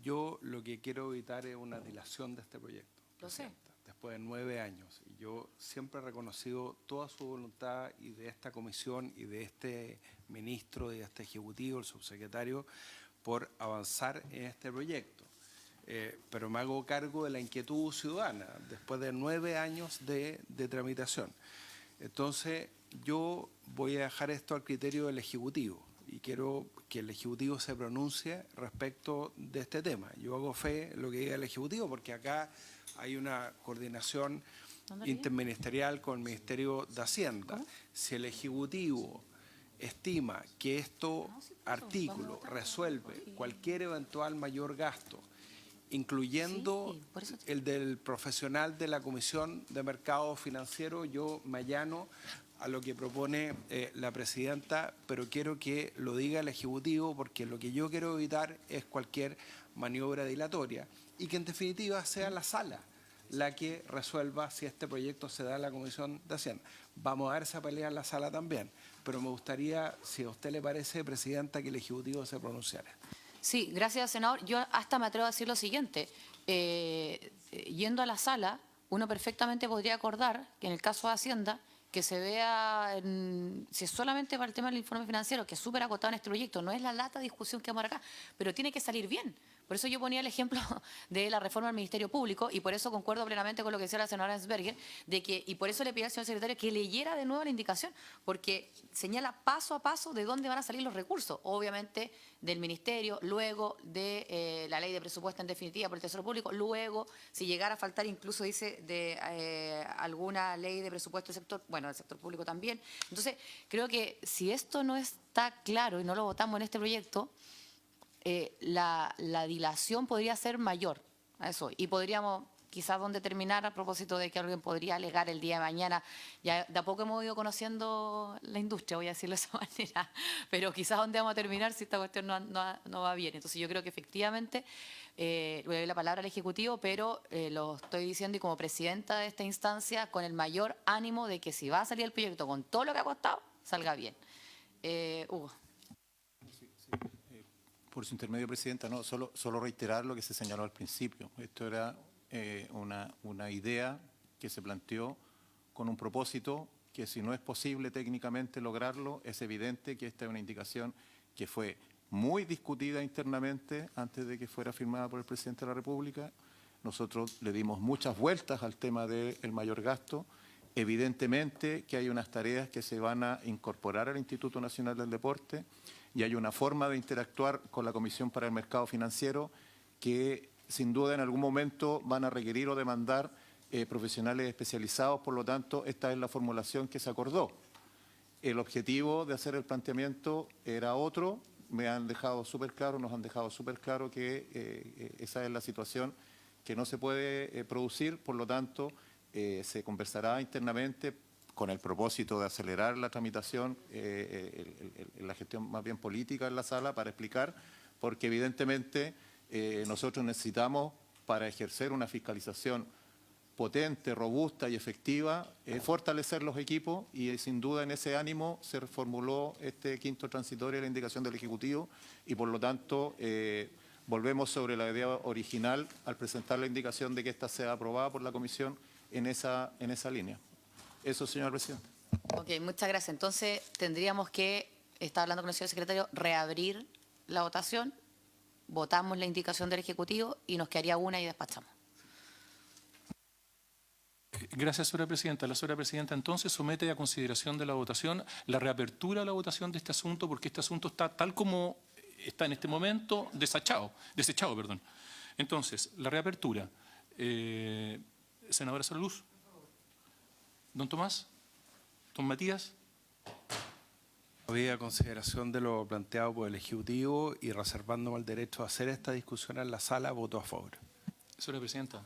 Yo lo que quiero evitar es una dilación de este proyecto. Lo sé. Después de 9 años. Y yo siempre he reconocido toda su voluntad y de esta comisión y de este ministro y de este ejecutivo, el subsecretario, por avanzar en este proyecto. Pero me hago cargo de la inquietud ciudadana después de 9 años de tramitación. Entonces, yo voy a dejar esto al criterio del Ejecutivo y quiero que el Ejecutivo se pronuncie respecto de este tema. Yo hago fe en lo que diga el Ejecutivo porque acá hay una coordinación interministerial con el Ministerio de Hacienda. ¿Cómo? Si el Ejecutivo estima que este artículo resuelve cualquier eventual mayor gasto, incluyendo el del profesional de la Comisión de Mercado Financiero, yo me allano a lo que propone la presidenta, pero quiero que lo diga el Ejecutivo porque lo que yo quiero evitar es cualquier maniobra dilatoria y que en definitiva sea la sala la que resuelva si este proyecto se da a la Comisión de Hacienda. Vamos a dar esa pelea en la sala también, pero me gustaría, si a usted le parece, presidenta, que el Ejecutivo se pronunciara. Sí, gracias, senador. Yo hasta me atrevo a decir lo siguiente. Yendo a la sala, uno perfectamente podría acordar que en el caso de Hacienda, que se vea, si es solamente para el tema del informe financiero, que es súper acotado en este proyecto, no es la lata de discusión que vamos a dar acá, pero tiene que salir bien. Por eso yo ponía el ejemplo de la reforma del Ministerio Público y por eso concuerdo plenamente con lo que decía la senadora Ensberger, y por eso le pedí al señor secretario que leyera de nuevo la indicación, porque señala paso a paso de dónde van a salir los recursos, obviamente del Ministerio, luego de la ley de presupuesto en definitiva por el Tesoro Público, luego, si llegara a faltar, incluso dice de alguna ley de presupuesto del sector, bueno, del sector público también. Entonces, creo que si esto no está claro y no lo votamos en este proyecto, la dilación podría ser mayor a eso y podríamos quizás donde terminar a propósito de que alguien podría alegar el día de mañana. Ya de a poco hemos ido conociendo la industria, voy a decirlo de esa manera, pero quizás donde vamos a terminar si esta cuestión no va bien. Entonces yo creo que efectivamente le doy la palabra al Ejecutivo, pero lo estoy diciendo y como presidenta de esta instancia con el mayor ánimo de que si va a salir el proyecto con todo lo que ha costado, salga bien. Hugo. Por su intermedio, presidenta, no, solo reiterar lo que se señaló al principio. Esto era una idea que se planteó con un propósito que si no es posible técnicamente lograrlo, es evidente que esta es una indicación que fue muy discutida internamente antes de que fuera firmada por el presidente de la República. nosotros le dimos muchas vueltas al tema del mayor gasto. Evidentemente que hay unas tareas que se van a incorporar al Instituto Nacional del Deporte y hay una forma de interactuar con la Comisión para el Mercado Financiero que sin duda en algún momento van a requerir o demandar profesionales especializados, por lo tanto esta es la formulación que se acordó. El objetivo de hacer el planteamiento era otro, nos han dejado súper claro que esa es la situación que no se puede producir, por lo tanto se conversará internamente con el propósito de acelerar la tramitación, la gestión más bien política en la sala para explicar, porque evidentemente nosotros necesitamos para ejercer una fiscalización potente, robusta y efectiva, fortalecer los equipos y sin duda en ese ánimo se formuló este quinto transitorio de la indicación del Ejecutivo y por lo tanto volvemos sobre la idea original al presentar la indicación de que esta sea aprobada por la Comisión en esa línea. Eso, señor presidente. Ok, muchas gracias. Entonces tendríamos que, está hablando con el señor secretario, reabrir la votación, votamos la indicación del Ejecutivo y nos quedaría una y despachamos. Gracias, señora presidenta. La señora presidenta entonces somete a consideración de la votación la reapertura de la votación de este asunto, porque este asunto está tal como está en este momento desechado. Entonces, la reapertura. Senadora Saraluz. Don Tomás. Don Matías. Había consideración de lo planteado por el Ejecutivo y reservándome el derecho a hacer esta discusión en la sala, voto a favor. Señora presidenta.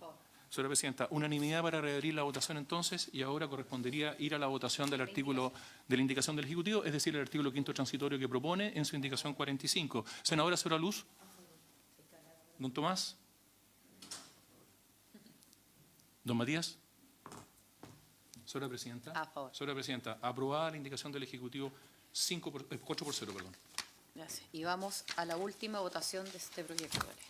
Señora presidenta, unanimidad para reabrir la votación entonces y ahora correspondería ir a la votación del artículo de la indicación del Ejecutivo, es decir, el artículo quinto transitorio que propone en su indicación 45. Senadora Saraluz. Don Tomás. Don Matías. Señora presidenta. A favor. Señora presidenta, aprobada la indicación del Ejecutivo 4 por 0, perdón. Gracias. Y vamos a la última votación de este proyecto de ley.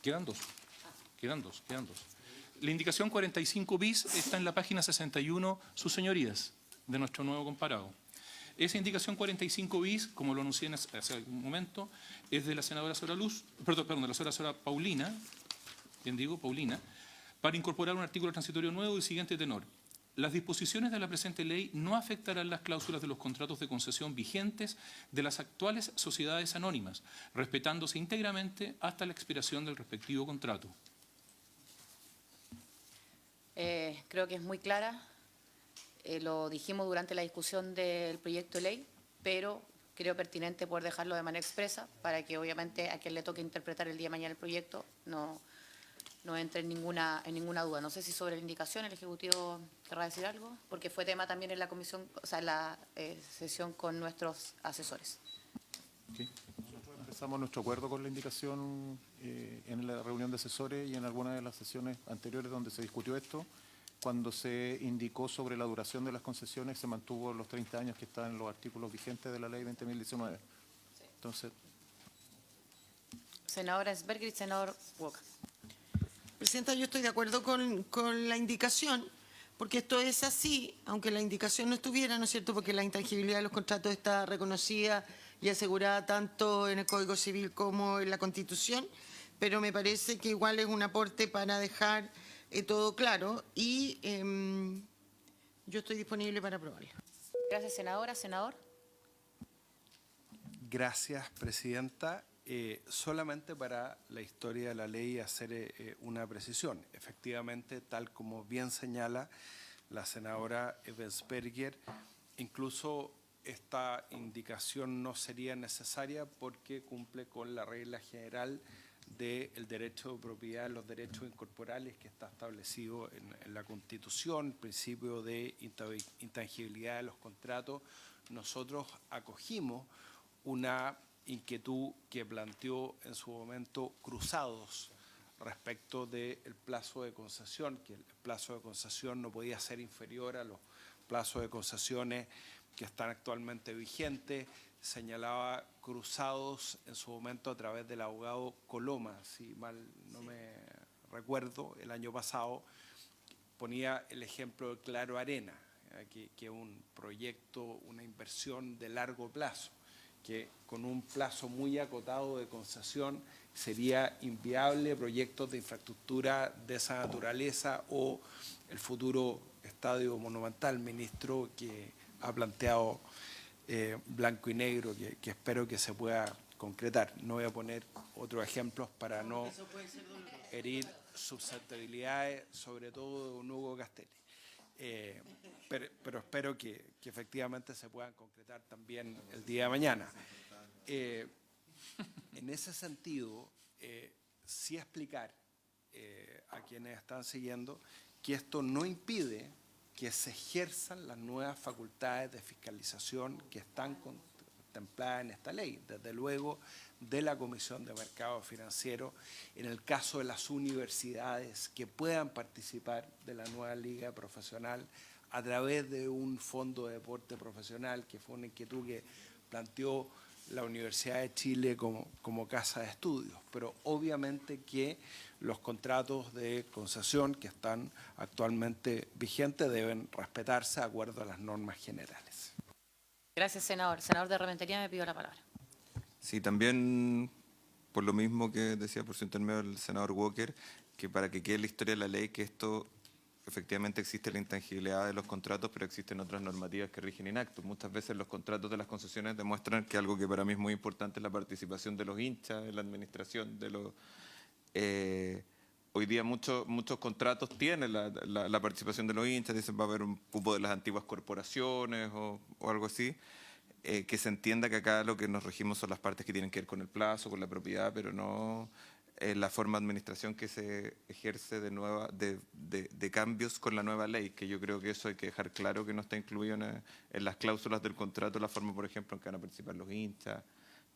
Quedan dos. La indicación 45 bis está en la página 61, sus señorías, de nuestro nuevo comparado. Esa indicación 45 bis, como lo anuncié hace algún momento, es de la senadora Saraluz, de la senadora Paulina, Paulina, para incorporar un artículo transitorio nuevo del siguiente tenor. Las disposiciones de la presente ley no afectarán las cláusulas de los contratos de concesión vigentes de las actuales sociedades anónimas, respetándose íntegramente hasta la expiración del respectivo contrato. Creo que es muy clara. Lo dijimos durante la discusión del proyecto de ley, pero creo pertinente poder dejarlo de manera expresa para que obviamente a quien le toque interpretar el día de mañana el proyecto no entre en ninguna duda. No sé si sobre la indicación el Ejecutivo querrá decir algo, porque fue tema también en la comisión, o sea, en la sesión con nuestros asesores. Okay. Nosotros expresamos nuestro acuerdo con la indicación en la reunión de asesores y en alguna de las sesiones anteriores donde se discutió esto. Cuando se indicó sobre la duración de las concesiones, se mantuvo los 30 años que están en los artículos vigentes de la ley 20.019. Sí. Entonces. Senadora Sberger y senador Walker. Presidenta, yo estoy de acuerdo con la indicación, porque esto es así, aunque la indicación no estuviera, ¿no es cierto?, porque la intangibilidad de los contratos está reconocida y asegurada tanto en el Código Civil como en la Constitución, pero me parece que igual es un aporte para dejar todo claro y yo estoy disponible para aprobarlo. Gracias, senadora. Senador. Gracias, presidenta. Solamente para la historia de la ley hacer una precisión. Efectivamente, tal como bien señala la senadora Ebensberger, incluso esta indicación no sería necesaria porque cumple con la regla general del derecho de propiedad, los derechos incorporales que está establecido en la Constitución, el principio de intangibilidad de los contratos. Nosotros acogimos una inquietud que planteó en su momento Cruzados respecto del plazo de concesión, que el plazo de concesión no podía ser inferior a los plazos de concesiones que están actualmente vigentes. Señalaba Cruzados en su momento a través del abogado Coloma, si mal no me recuerdo, el año pasado, ponía el ejemplo de Claro Arena, que es un proyecto, una inversión de largo plazo. que con un plazo muy acotado de concesión sería inviable proyectos de infraestructura de esa naturaleza o el futuro estadio monumental, ministro, que ha planteado blanco y negro, que espero que se pueda concretar. No voy a poner otros ejemplos para no herir susceptibilidades, sobre todo de don Hugo Castelli. Pero espero que efectivamente se puedan concretar también el día de mañana. En ese sentido, sí explicar a quienes están siguiendo que esto no impide que se ejerzan las nuevas facultades de fiscalización que están contempladas en esta ley, desde luego de la Comisión de Mercado Financiero, en el caso de las universidades que puedan participar de la nueva liga profesional a través de un fondo de deporte profesional, que fue una inquietud que planteó la Universidad de Chile como casa de estudios, pero obviamente que los contratos de concesión que están actualmente vigentes deben respetarse de acuerdo a las normas generales. Gracias, senador. Senador de Rementería, me pidió la palabra. Sí, también por lo mismo que decía por su intermedio el senador Walker, que para que quede la historia de la ley, que esto efectivamente existe la intangibilidad de los contratos, pero existen otras normativas que rigen in acto. Muchas veces los contratos de las concesiones demuestran que algo que para mí es muy importante es la participación de los hinchas en la administración de los... hoy día muchos contratos tienen la participación de los hinchas, dicen va a haber un cupo de las antiguas corporaciones o algo así, que se entienda que acá lo que nos regimos son las partes que tienen que ver con el plazo, con la propiedad, pero no la forma de administración que se ejerce de cambios con la nueva ley, que yo creo que eso hay que dejar claro que no está incluido en las cláusulas del contrato, la forma, por ejemplo, en que van a participar los hinchas,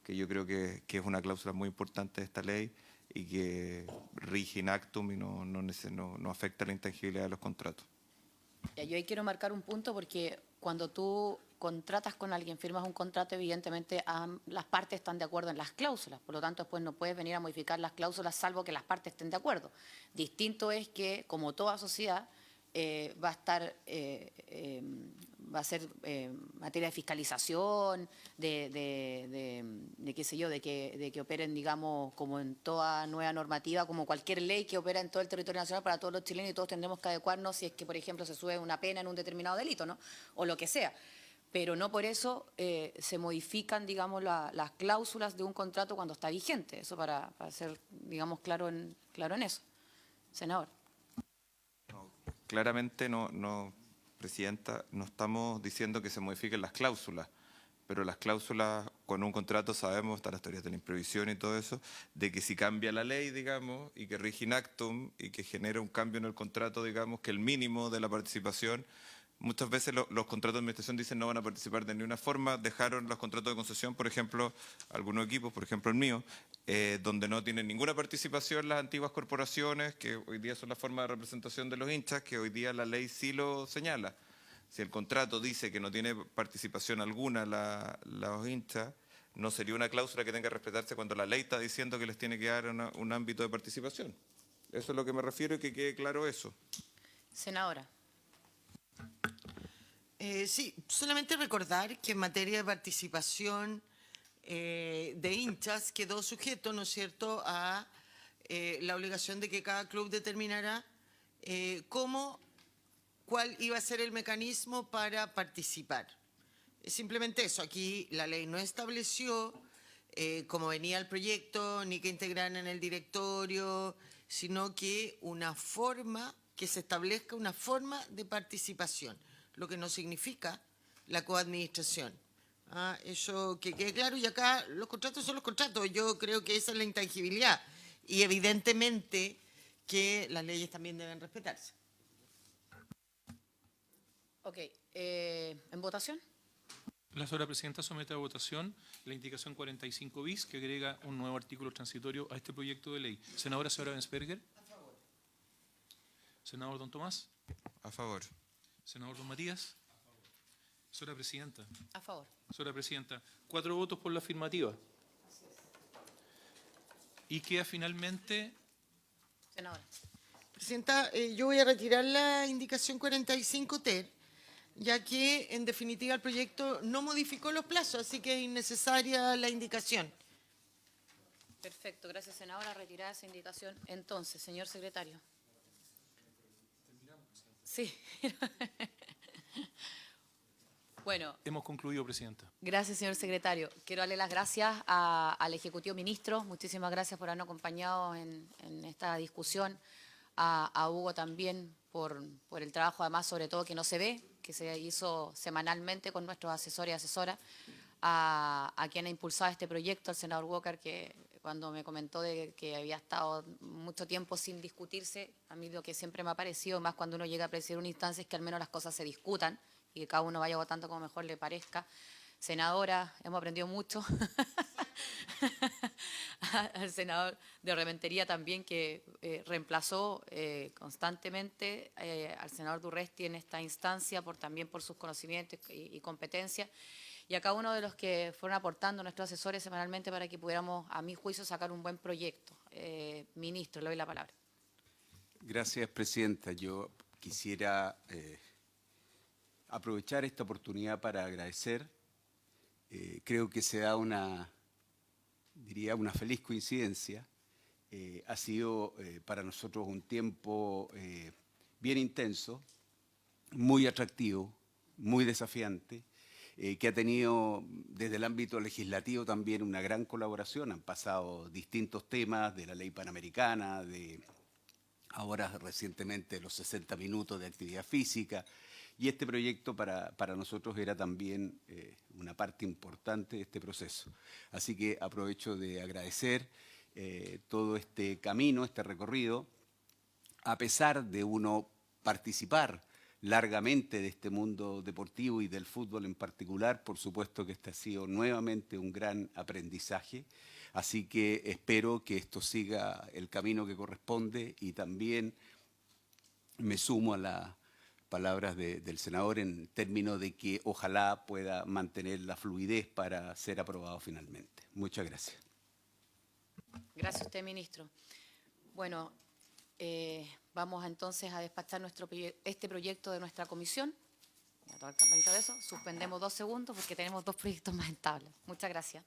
que yo creo que es una cláusula muy importante de esta ley y que rige in actum y no afecta la intangibilidad de los contratos. Ya, yo ahí quiero marcar un punto porque cuando tú contratas con alguien, firmas un contrato, evidentemente las partes están de acuerdo en las cláusulas, por lo tanto después no puedes venir a modificar las cláusulas salvo que las partes estén de acuerdo. Distinto es que, como toda sociedad, va a ser materia de fiscalización, de qué sé yo, de que operen, digamos, como en toda nueva normativa, como cualquier ley que opera en todo el territorio nacional para todos los chilenos, y todos tendremos que adecuarnos si es que, por ejemplo, se sube una pena en un determinado delito, ¿no? O lo que sea. Pero no por eso se modifican, digamos, las cláusulas de un contrato cuando está vigente. Eso para ser, digamos, claro en eso. Senador. Claramente no, Presidenta, no estamos diciendo que se modifiquen las cláusulas, pero las cláusulas con un contrato sabemos, están las teorías de la imprevisión y todo eso, de que si cambia la ley, digamos, y que rige in actum y que genera un cambio en el contrato, digamos, que el mínimo de la participación, muchas veces los contratos de administración dicen no van a participar de ninguna forma, dejaron los contratos de concesión, por ejemplo, algunos equipos, por ejemplo el mío, donde no tienen ninguna participación las antiguas corporaciones, que hoy día son la forma de representación de los hinchas, que hoy día la ley sí lo señala. Si el contrato dice que no tiene participación alguna los hinchas, no sería una cláusula que tenga que respetarse cuando la ley está diciendo que les tiene que dar un ámbito de participación. Eso es a lo que me refiero y que quede claro eso. Senadora. Sí, solamente recordar que en materia de participación de hinchas quedó sujeto, ¿no es cierto?, a la obligación de que cada club determinará cuál iba a ser el mecanismo para participar. Es simplemente eso. Aquí la ley no estableció cómo venía el proyecto, ni que integraran en el directorio, sino que que se establezca una forma de participación, lo que no significa la coadministración. Eso que quede claro, y acá los contratos son los contratos. Yo creo que esa es la intangibilidad y evidentemente que las leyes también deben respetarse. Ok, ¿en votación? La señora presidenta somete a votación la indicación 45 bis que agrega un nuevo artículo transitorio a este proyecto de ley. Senadora Ravensberger. A favor. Senador don Tomás. A favor. Senador don Matías. A favor. Señora presidenta. A favor. Señora presidenta, 4 votos por la afirmativa. Y queda finalmente... Senadora. Presidenta, yo voy a retirar la indicación 45 ter, ya que en definitiva el proyecto no modificó los plazos, así que es innecesaria la indicación. Perfecto, gracias, senadora. Retirada esa indicación. Entonces, señor secretario. Sí. Bueno. Hemos concluido, Presidenta. Gracias, señor secretario. Quiero darle las gracias al Ejecutivo Ministro. Muchísimas gracias por habernos acompañado en esta discusión. A Hugo también por el trabajo, además, sobre todo, que no se ve, que se hizo semanalmente con nuestros asesores y asesoras. A quien ha impulsado este proyecto, al senador Walker, que cuando me comentó de que había estado mucho tiempo sin discutirse, a mí lo que siempre me ha parecido, más cuando uno llega a presidir una instancia, es que al menos las cosas se discutan y que cada uno vaya votando como mejor le parezca. Senadora, hemos aprendido mucho. Al senador de Rementería también, que reemplazó constantemente al senador Durresti en esta instancia, también por sus conocimientos y competencias. Y a cada uno de los que fueron aportando nuestros asesores semanalmente para que pudiéramos, a mi juicio, sacar un buen proyecto. Ministro, le doy la palabra. Gracias, Presidenta. Yo quisiera aprovechar esta oportunidad para agradecer. Creo que se da una feliz coincidencia. Ha sido para nosotros un tiempo bien intenso, muy atractivo, muy desafiante, que ha tenido desde el ámbito legislativo también una gran colaboración. Han pasado distintos temas de la ley panamericana, de ahora recientemente los 60 minutos de actividad física, y este proyecto para nosotros era también una parte importante de este proceso. Así que aprovecho de agradecer todo este camino, este recorrido, a pesar de uno participar largamente de este mundo deportivo y del fútbol en particular. Por supuesto que este ha sido nuevamente un gran aprendizaje, así que espero que esto siga el camino que corresponde y también me sumo a las palabras del senador en términos de que ojalá pueda mantener la fluidez para ser aprobado finalmente. Muchas gracias. Gracias a usted, ministro. Bueno, vamos entonces a despachar este proyecto de nuestra comisión. Voy a tocar el campanito de eso. Suspendemos 2 segundos porque tenemos 2 proyectos más en tabla. Muchas gracias.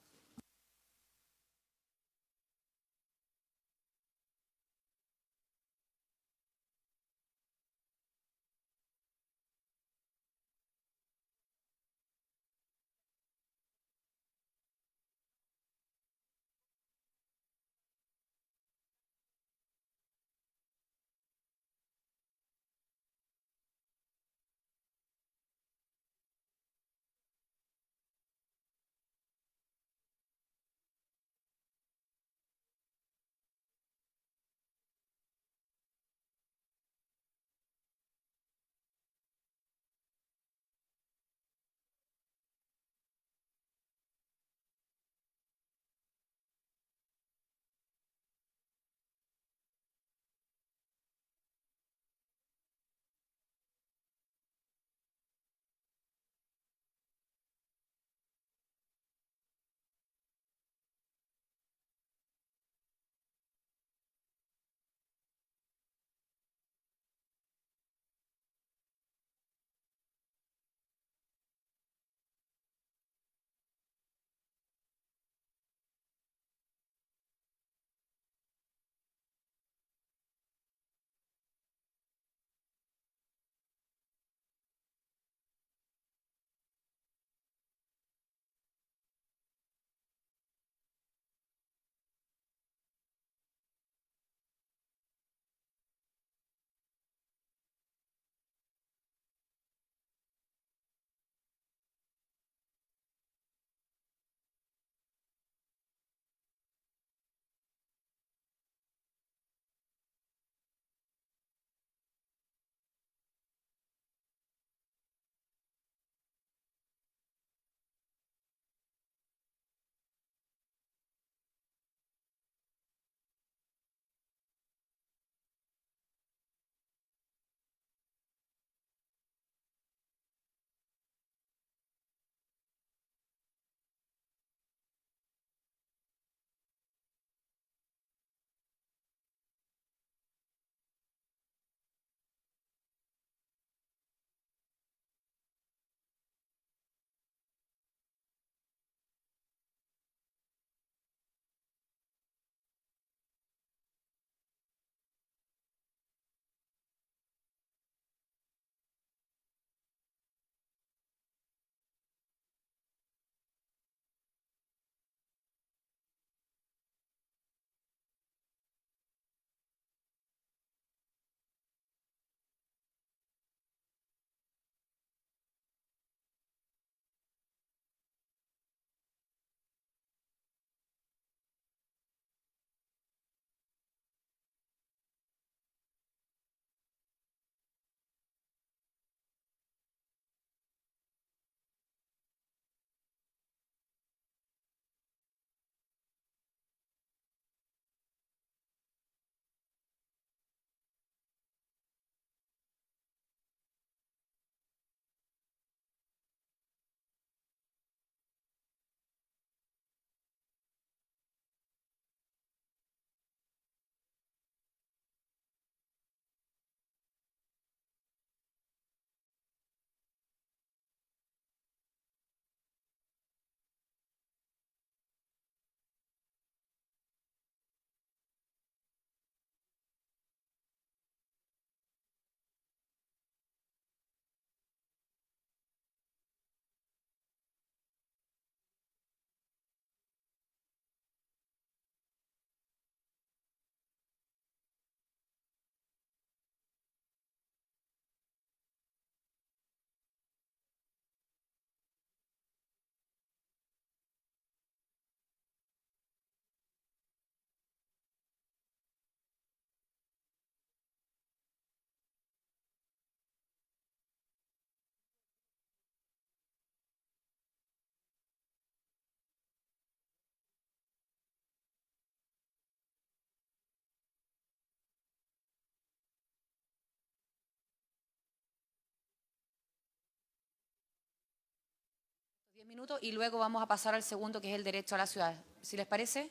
minutos y luego vamos a pasar al segundo, que es el derecho a la ciudad. ¿Si les parece?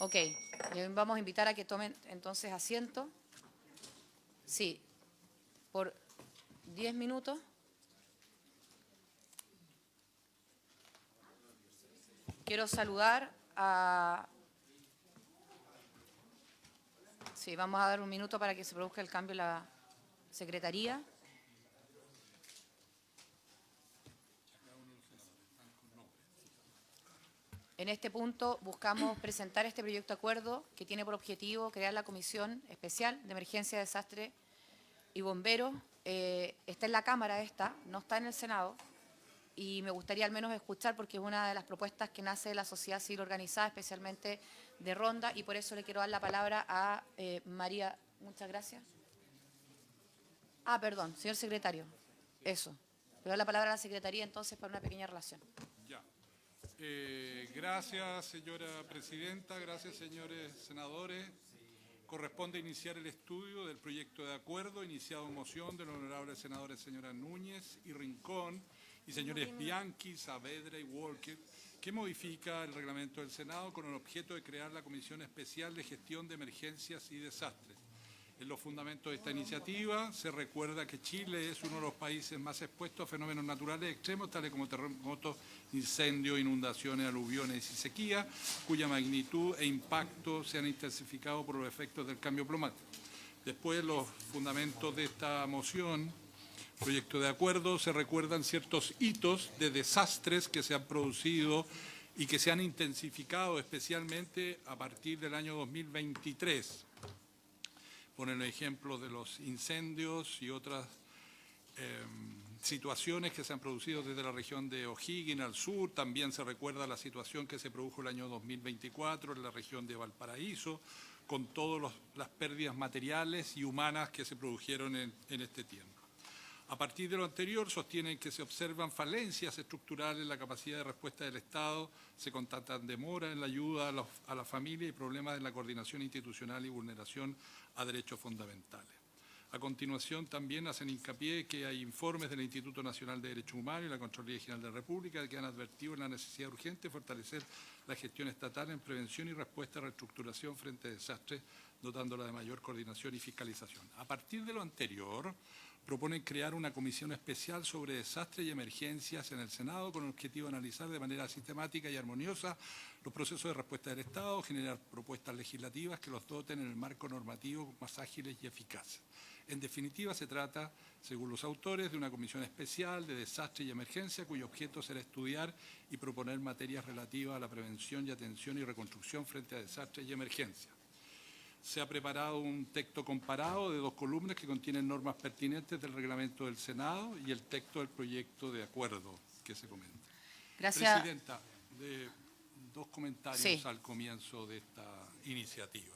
Ok. Vamos a invitar a que tomen entonces asiento. Sí. Por 10 minutos. Quiero saludar a... Sí, vamos a dar un minuto para que se produzca el cambio en la secretaría. En este punto buscamos presentar este proyecto de acuerdo que tiene por objetivo crear la Comisión Especial de Emergencia, Desastre y Bomberos. Está en la Cámara no está en el Senado, y me gustaría al menos escuchar porque es una de las propuestas que nace de la sociedad civil organizada, especialmente de Ronda, y por eso le quiero dar la palabra a María. Muchas gracias. Perdón, señor secretario. Eso. Le doy la palabra a la secretaría entonces para una pequeña relación. Ya. Gracias, señora presidenta. Gracias, señores senadores. Corresponde iniciar el estudio del proyecto de acuerdo iniciado en moción de los honorables senadores señoras Núñez y Rincón y señores Bianchi, Saavedra y Walker, que modifica el reglamento del Senado con el objeto de crear la Comisión Especial de Gestión de Emergencias y Desastres. En los fundamentos de esta iniciativa se recuerda que Chile es uno de los países más expuestos a fenómenos naturales extremos, tales como terremotos, incendios, inundaciones, aluviones y sequía, cuya magnitud e impacto se han intensificado por los efectos del cambio climático. Después, los fundamentos de esta moción, proyecto de acuerdo, se recuerdan ciertos hitos de desastres que se han producido y que se han intensificado especialmente a partir del año 2023. Ponen el ejemplo de los incendios y otras situaciones que se han producido desde la región de O'Higgins al sur. También se recuerda la situación que se produjo el año 2024 en la región de Valparaíso, con todas las pérdidas materiales y humanas que se produjeron en este tiempo. A partir de lo anterior, sostienen que se observan falencias estructurales en la capacidad de respuesta del Estado, se constatan demoras en la ayuda a la familia y problemas en la coordinación institucional y vulneración a derechos fundamentales. A continuación, también hacen hincapié que hay informes del Instituto Nacional de Derechos Humanos y la Contraloría General de la República que han advertido la necesidad urgente de fortalecer la gestión estatal en prevención y respuesta a reestructuración frente a desastres, dotándola de mayor coordinación y fiscalización. A partir de lo anterior, proponen crear una comisión especial sobre desastres y emergencias en el Senado con el objetivo de analizar de manera sistemática y armoniosa los procesos de respuesta del Estado, generar propuestas legislativas que los doten en el marco normativo más ágiles y eficaces. En definitiva, se trata, según los autores, de una comisión especial de desastre y emergencia cuyo objeto será estudiar y proponer materias relativas a la prevención y atención y reconstrucción frente a desastres y emergencias. Se ha preparado un texto comparado de 2 columnas que contienen normas pertinentes del reglamento del Senado y el texto del proyecto de acuerdo que se comenta. Gracias. Presidenta, 2 comentarios sí. Al comienzo de esta iniciativa.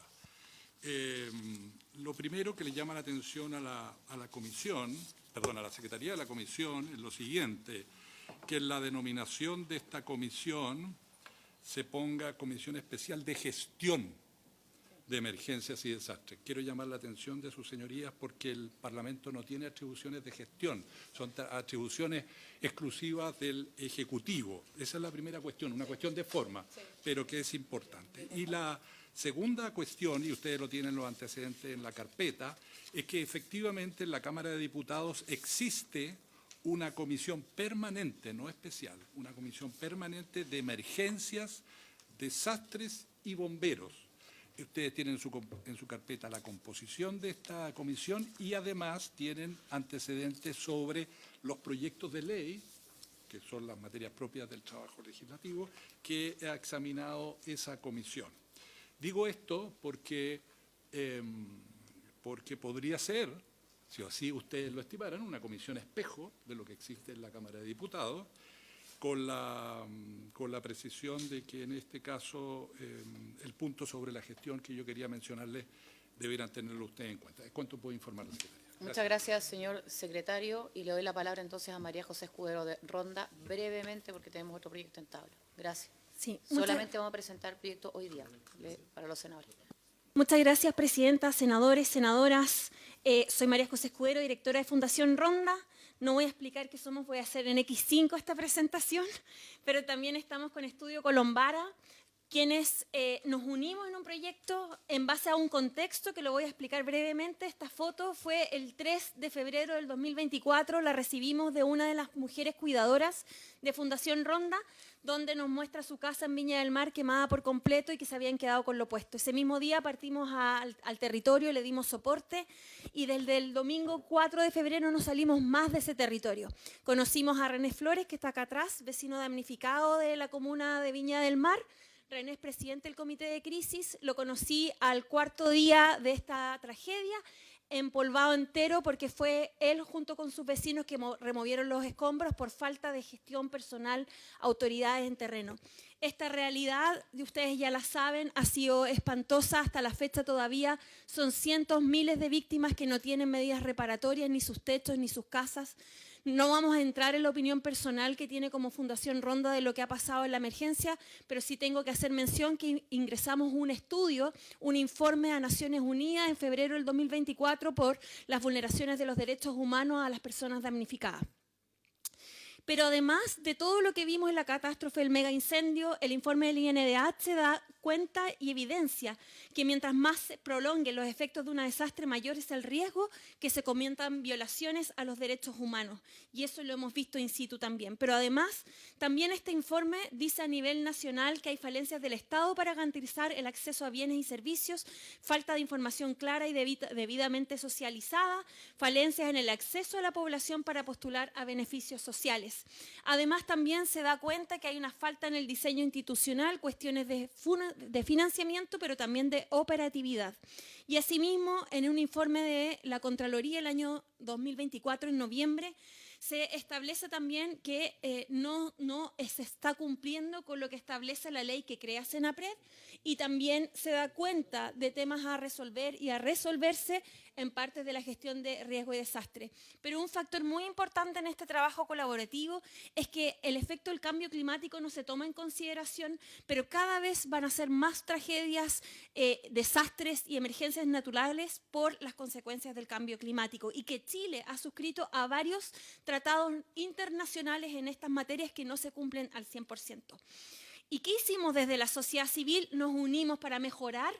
Lo primero que le llama la atención a la comisión, perdón, a la Secretaría de la Comisión, es lo siguiente, que en la denominación de esta comisión se ponga Comisión Especial de Gestión de Emergencias y Desastres. Quiero llamar la atención de sus señorías porque el Parlamento no tiene atribuciones de gestión, son atribuciones exclusivas del Ejecutivo. Esa es la primera cuestión, una cuestión de forma, pero que es importante. Y la segunda cuestión, y ustedes lo tienen los antecedentes en la carpeta, es que efectivamente en la Cámara de Diputados existe una comisión permanente, no especial, una comisión permanente de emergencias, desastres y bomberos. Ustedes tienen en su carpeta la composición de esta comisión y además tienen antecedentes sobre los proyectos de ley, que son las materias propias del trabajo legislativo, que ha examinado esa comisión. Digo esto porque podría ser, si así ustedes lo estimaran, una comisión espejo de lo que existe en la Cámara de Diputados, con la precisión de que en este caso el punto sobre la gestión que yo quería mencionarles debieran tenerlo ustedes en cuenta. ¿Cuánto puedo informar la secretaria? Gracias. Muchas gracias, señor secretario, y le doy la palabra entonces a María José Escudero de Ronda, brevemente, porque tenemos otro proyecto en tabla. Gracias. Sí, solamente vamos a presentar el proyecto hoy día para los senadores. Muchas gracias, presidenta, senadores, senadoras. Soy María José Escudero, directora de Fundación Ronda. No voy a explicar qué somos, voy a hacer en X5 esta presentación, pero también estamos con Estudio Colombara, quienes nos unimos en un proyecto en base a un contexto que lo voy a explicar brevemente. Esta foto fue el 3 de febrero del 2024, la recibimos de una de las mujeres cuidadoras de Fundación Ronda, donde nos muestra su casa en Viña del Mar quemada por completo y que se habían quedado con lo puesto. Ese mismo día partimos al territorio, le dimos soporte y desde el domingo 4 de febrero no salimos más de ese territorio. Conocimos a René Flores, que está acá atrás, vecino damnificado de la comuna de Viña del Mar. René es presidente del comité de crisis, lo conocí al 4.º día de esta tragedia, empolvado entero porque fue él junto con sus vecinos que removieron los escombros por falta de gestión personal, autoridades en terreno. Esta realidad, ustedes ya la saben, ha sido espantosa hasta la fecha todavía. Son cientos, miles de víctimas que no tienen medidas reparatorias, ni sus techos, ni sus casas. No vamos a entrar en la opinión personal que tiene como Fundación Ronda de lo que ha pasado en la emergencia, pero sí tengo que hacer mención que ingresamos un estudio, un informe a Naciones Unidas en febrero del 2024 por las vulneraciones de los derechos humanos a las personas damnificadas. Pero además de todo lo que vimos en la catástrofe del mega incendio, el informe del INDH da cuenta y evidencia que mientras más se prolonguen los efectos de un desastre, mayor es el riesgo que se cometan violaciones a los derechos humanos. Y eso lo hemos visto in situ también. Pero además, también este informe dice a nivel nacional que hay falencias del Estado para garantizar el acceso a bienes y servicios, falta de información clara y debidamente socializada, falencias en el acceso a la población para postular a beneficios sociales. Además, también se da cuenta que hay una falta en el diseño institucional, cuestiones de financiamiento, pero también de operatividad. Y asimismo, en un informe de la Contraloría el año 2024, en noviembre, se establece también que no se está cumpliendo con lo que establece la ley que crea Senapred y también se da cuenta de temas a resolver y a resolverse en partes de la gestión de riesgo y desastre. Pero un factor muy importante en este trabajo colaborativo es que el efecto del cambio climático no se toma en consideración, pero cada vez van a ser más tragedias, desastres y emergencias naturales por las consecuencias del cambio climático y que Chile ha suscrito a varios tratados internacionales en estas materias que no se cumplen al 100%. ¿Y qué hicimos desde la sociedad civil? Nos unimos para mejorar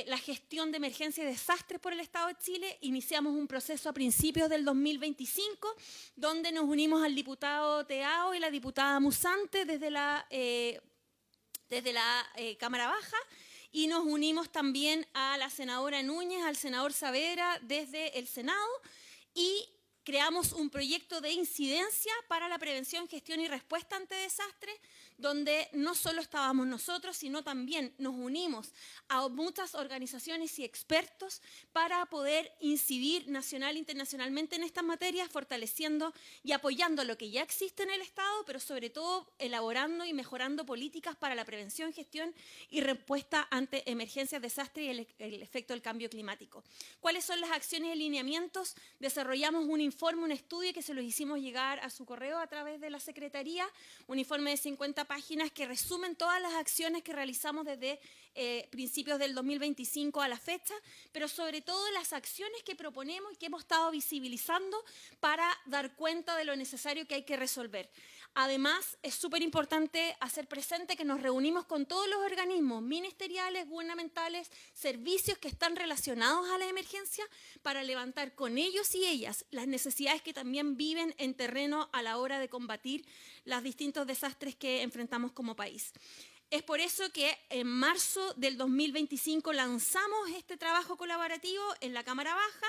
la gestión de emergencias y desastres por el Estado de Chile. Iniciamos un proceso a principios del 2025, donde nos unimos al diputado Teao y la diputada Musante desde la Cámara Baja, y nos unimos también a la senadora Núñez, al senador Saavedra desde el Senado, y creamos un proyecto de incidencia para la prevención, gestión y respuesta ante desastres, donde no solo estábamos nosotros, sino también nos unimos a muchas organizaciones y expertos para poder incidir nacional e internacionalmente en estas materias, fortaleciendo y apoyando lo que ya existe en el Estado, pero sobre todo elaborando y mejorando políticas para la prevención, gestión y respuesta ante emergencias, desastres y el efecto del cambio climático. ¿Cuáles son las acciones y lineamientos? Desarrollamos un informe, un estudio que se los hicimos llegar a su correo a través de la Secretaría, un informe de 50 páginas que resumen todas las acciones que realizamos desde principios del 2025 a la fecha, pero sobre todo las acciones que proponemos y que hemos estado visibilizando para dar cuenta de lo necesario que hay que resolver. Además, es súper importante hacer presente que nos reunimos con todos los organismos ministeriales, gubernamentales, servicios que están relacionados a la emergencia para levantar con ellos y ellas las necesidades que también viven en terreno a la hora de combatir los distintos desastres que enfrentamos como país. Es por eso que en marzo del 2025 lanzamos este trabajo colaborativo en la Cámara Baja,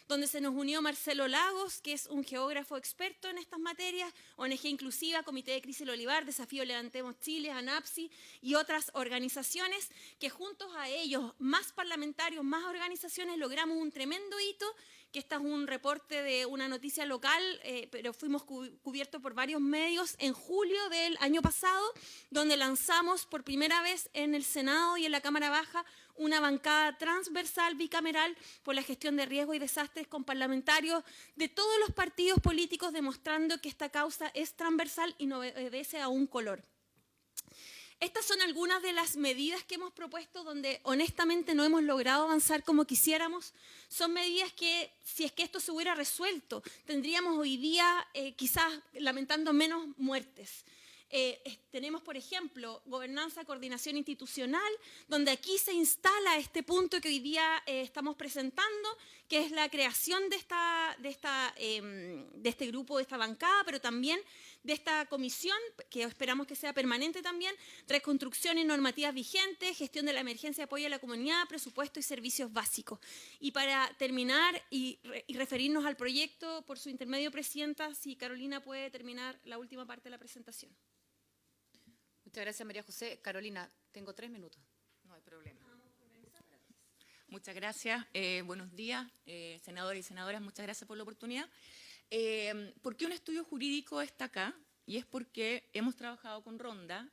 donde se nos unió Marcelo Lagos, que es un geógrafo experto en estas materias, ONG Inclusiva, Comité de Crisis El Olivar, Desafío Levantemos Chile, ANAPSI y otras organizaciones que juntos a ellos, más parlamentarios, más organizaciones, logramos un tremendo hito, que este es un reporte de una noticia local, pero fuimos cubiertos por varios medios en julio del año pasado, donde lanzamos por primera vez en el Senado y en la Cámara Baja una bancada transversal bicameral por la gestión de riesgos y desastres con parlamentarios de todos los partidos políticos, demostrando que esta causa es transversal y no obedece a un color. Estas son algunas de las medidas que hemos propuesto donde honestamente no hemos logrado avanzar como quisiéramos. Son medidas que, si es que esto se hubiera resuelto, tendríamos hoy día quizás lamentando menos muertes. Tenemos, por ejemplo, gobernanza, coordinación institucional, donde aquí se instala este punto que hoy día estamos presentando, que es la creación de este grupo, de esta bancada, pero también de esta comisión, que esperamos que sea permanente también, reconstrucción y normativas vigentes, gestión de la emergencia, apoyo a la comunidad, presupuesto y servicios básicos. Y para terminar y referirnos al proyecto, por su intermedio, Presidenta, si Carolina puede terminar la última parte de la presentación. Muchas gracias, María José. Carolina, tengo 3 minutos. No hay problema. Muchas gracias. Buenos días, senadores y senadoras. Muchas gracias por la oportunidad. ¿Por qué un estudio jurídico está acá? Y es porque hemos trabajado con Ronda.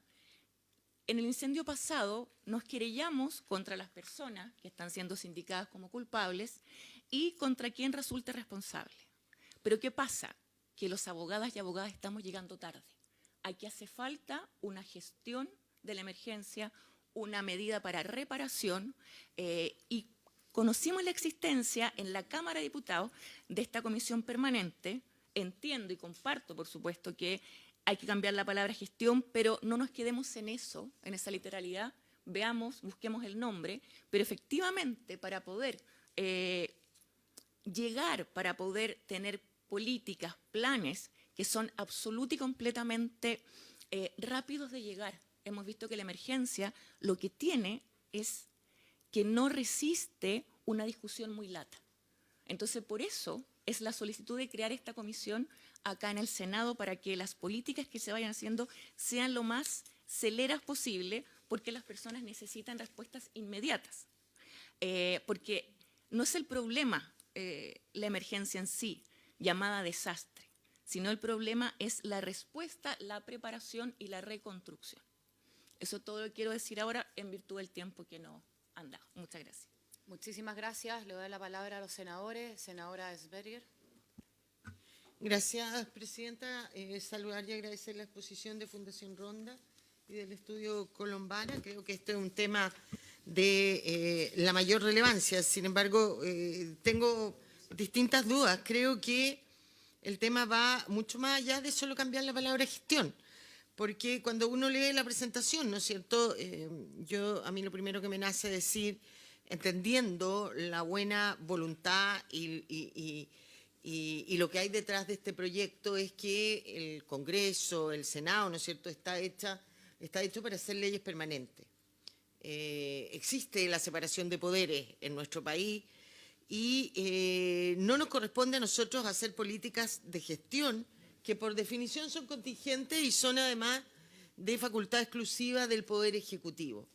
En el incendio pasado nos querellamos contra las personas que están siendo sindicadas como culpables y contra quien resulte responsable. Pero ¿qué pasa? Que los abogadas y abogadas estamos llegando tarde. Aquí hace falta una gestión de la emergencia, una medida para reparación y conocimos la existencia en la Cámara de Diputados de esta comisión permanente. Entiendo y comparto, por supuesto, que hay que cambiar la palabra gestión, pero no nos quedemos en eso, en esa literalidad. Veamos, busquemos el nombre, pero efectivamente para poder llegar, para poder tener políticas, planes que son absoluta y completamente rápidos de llegar. Hemos visto que la emergencia lo que tiene es que no resiste una discusión muy lata. Entonces, por eso es la solicitud de crear esta comisión acá en el Senado para que las políticas que se vayan haciendo sean lo más celeras posible, porque las personas necesitan respuestas inmediatas. Porque no es el problema la emergencia en sí, llamada desastre, sino el problema es la respuesta, la preparación y la reconstrucción. Eso todo lo quiero decir ahora en virtud del tiempo que nos han dado. Muchas gracias. Muchísimas gracias. Le doy la palabra a los senadores. Senadora Esberger. Gracias, Presidenta. Saludar y agradecer la exposición de Fundación Ronda y del Estudio Colombana. Creo que este es un tema de la mayor relevancia. Sin embargo, tengo distintas dudas. Creo que el tema va mucho más allá de solo cambiar la palabra gestión, porque cuando uno lee la presentación, ¿no es cierto? A mí lo primero que me nace decir, entendiendo la buena voluntad y lo que hay detrás de este proyecto, es que el Congreso, el Senado, ¿no es cierto?, está hecho para hacer leyes permanentes. Existe la separación de poderes en nuestro país, y no nos corresponde a nosotros hacer políticas de gestión que por definición son contingentes y son además de facultad exclusiva del Poder Ejecutivo.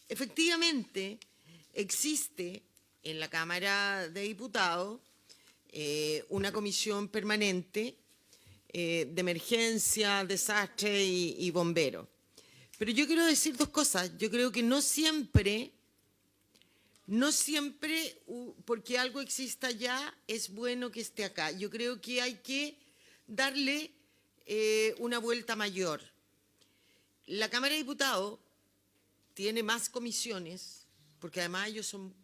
Efectivamente, existe en la Cámara de Diputados una comisión permanente de emergencia, desastre y bomberos. Pero yo quiero decir dos cosas. Yo creo que no siempre, porque algo exista allá, es bueno que esté acá. Yo creo que hay que darle una vuelta mayor. La Cámara de Diputados tiene más comisiones, porque además ellos son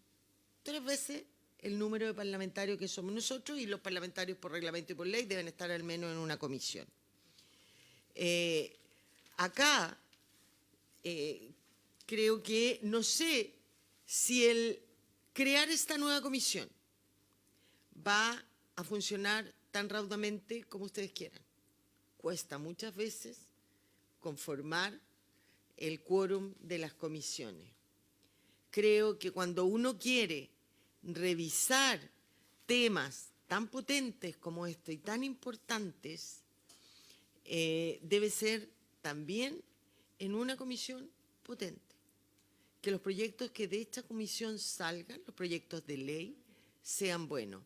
3 veces el número de parlamentarios que somos nosotros, y los parlamentarios por reglamento y por ley deben estar al menos en una comisión. Acá creo que, no sé si el crear esta nueva comisión va a funcionar tan raudamente como ustedes quieran. Cuesta muchas veces conformar el quórum de las comisiones. Creo que cuando uno quiere revisar temas tan potentes como esto y tan importantes, debe ser también en una comisión potente. Que los proyectos que de esta comisión salgan, los proyectos de ley, sean buenos.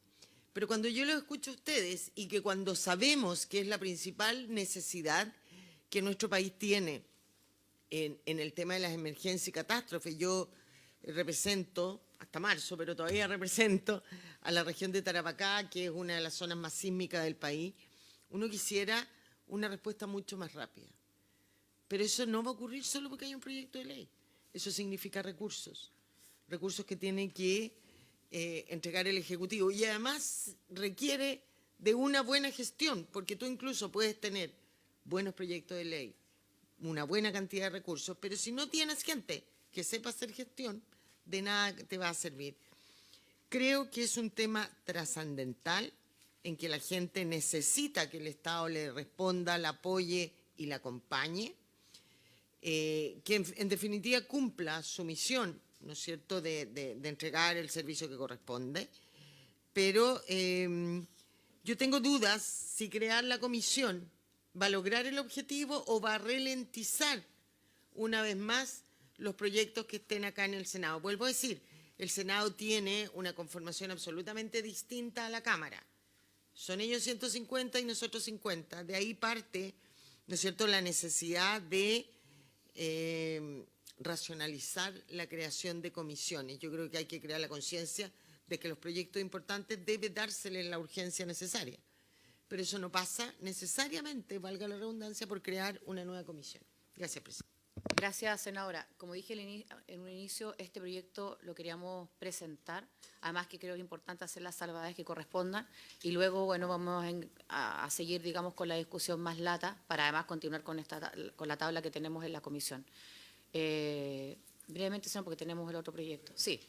Pero cuando yo los escucho a ustedes, y que cuando sabemos que es la principal necesidad que nuestro país tiene en el tema de las emergencias y catástrofes, yo represento, hasta marzo, pero todavía represento a la región de Tarapacá, que es una de las zonas más sísmicas del país, uno quisiera una respuesta mucho más rápida. Pero eso no va a ocurrir solo porque hay un proyecto de ley. Eso significa recursos que tiene que entregar el Ejecutivo. Y además requiere de una buena gestión, porque tú incluso puedes tener buenos proyectos de ley, una buena cantidad de recursos, pero si no tienes gente que sepa hacer gestión, de nada te va a servir. Creo que es un tema trascendental en que la gente necesita que el Estado le responda, la apoye y la acompañe, que en definitiva cumpla su misión, ¿no es cierto?, de entregar el servicio que corresponde. Pero yo tengo dudas si crear la comisión va a lograr el objetivo o va a ralentizar una vez más los proyectos que estén acá en el Senado. Vuelvo a decir, el Senado tiene una conformación absolutamente distinta a la Cámara. Son ellos 150 y nosotros 50. De ahí parte, ¿no es cierto?, la necesidad de racionalizar la creación de comisiones. Yo creo que hay que crear la conciencia de que los proyectos importantes debe dárseles la urgencia necesaria. Pero eso no pasa necesariamente, valga la redundancia, por crear una nueva comisión. Gracias, presidente. Gracias, senadora. Como dije en un inicio, este proyecto lo queríamos presentar, además que creo que es importante hacer las salvedades que correspondan y luego, bueno, vamos a seguir, digamos, con la discusión más lata para además continuar con la tabla que tenemos en la comisión. Brevemente, senador, porque tenemos el otro proyecto. Sí.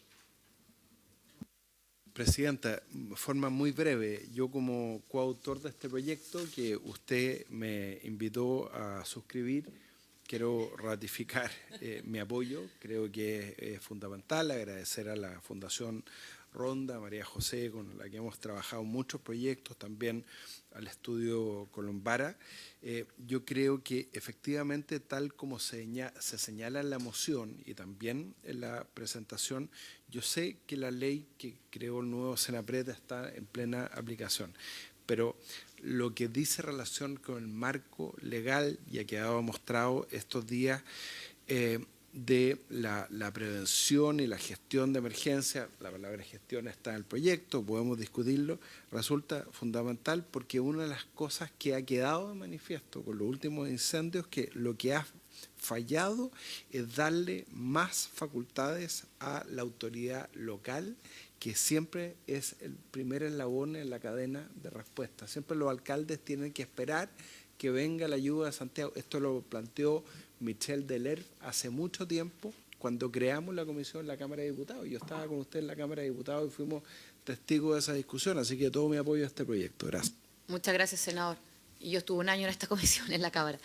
Presidenta, de forma muy breve, yo como coautor de este proyecto que usted me invitó a suscribir, quiero ratificar mi apoyo. Creo que es fundamental agradecer a la Fundación Ronda, a María José, con la que hemos trabajado muchos proyectos, también al estudio Colombara. Yo creo que efectivamente, tal como se señala en la moción y también en la presentación, yo sé que la ley que creó el nuevo Senapred está en plena aplicación, pero lo que dice relación con el marco legal, ya que ha mostrado estos días, de la prevención y la gestión de emergencia, la palabra gestión está en el proyecto, podemos discutirlo, resulta fundamental porque una de las cosas que ha quedado de manifiesto con los últimos incendios, que lo que ha fallado es darle más facultades a la autoridad local, que siempre es el primer eslabón en la cadena de respuesta. Siempre los alcaldes tienen que esperar que venga la ayuda de Santiago. Esto lo planteó Michel Delerve hace mucho tiempo, cuando creamos la comisión en la Cámara de Diputados. Yo estaba con usted en la Cámara de Diputados y fuimos testigos de esa discusión, así que todo mi apoyo a este proyecto. Gracias. Muchas gracias, senador. Y yo estuve un año en esta comisión en la Cámara.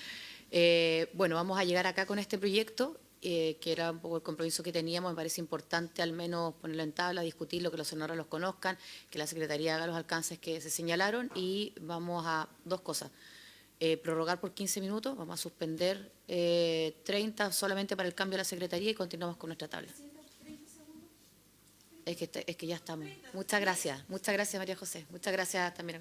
Bueno, vamos a llegar acá con este proyecto, que era un poco el compromiso que teníamos. Me parece importante al menos ponerlo en tabla, discutirlo, que los senadores los conozcan, que la Secretaría haga los alcances que se señalaron y vamos a dos cosas. Prorrogar por 15 minutos, vamos a suspender 30 solamente para el cambio de la Secretaría y continuamos con nuestra tabla. Es que ya estamos. Muchas gracias María José, muchas gracias también.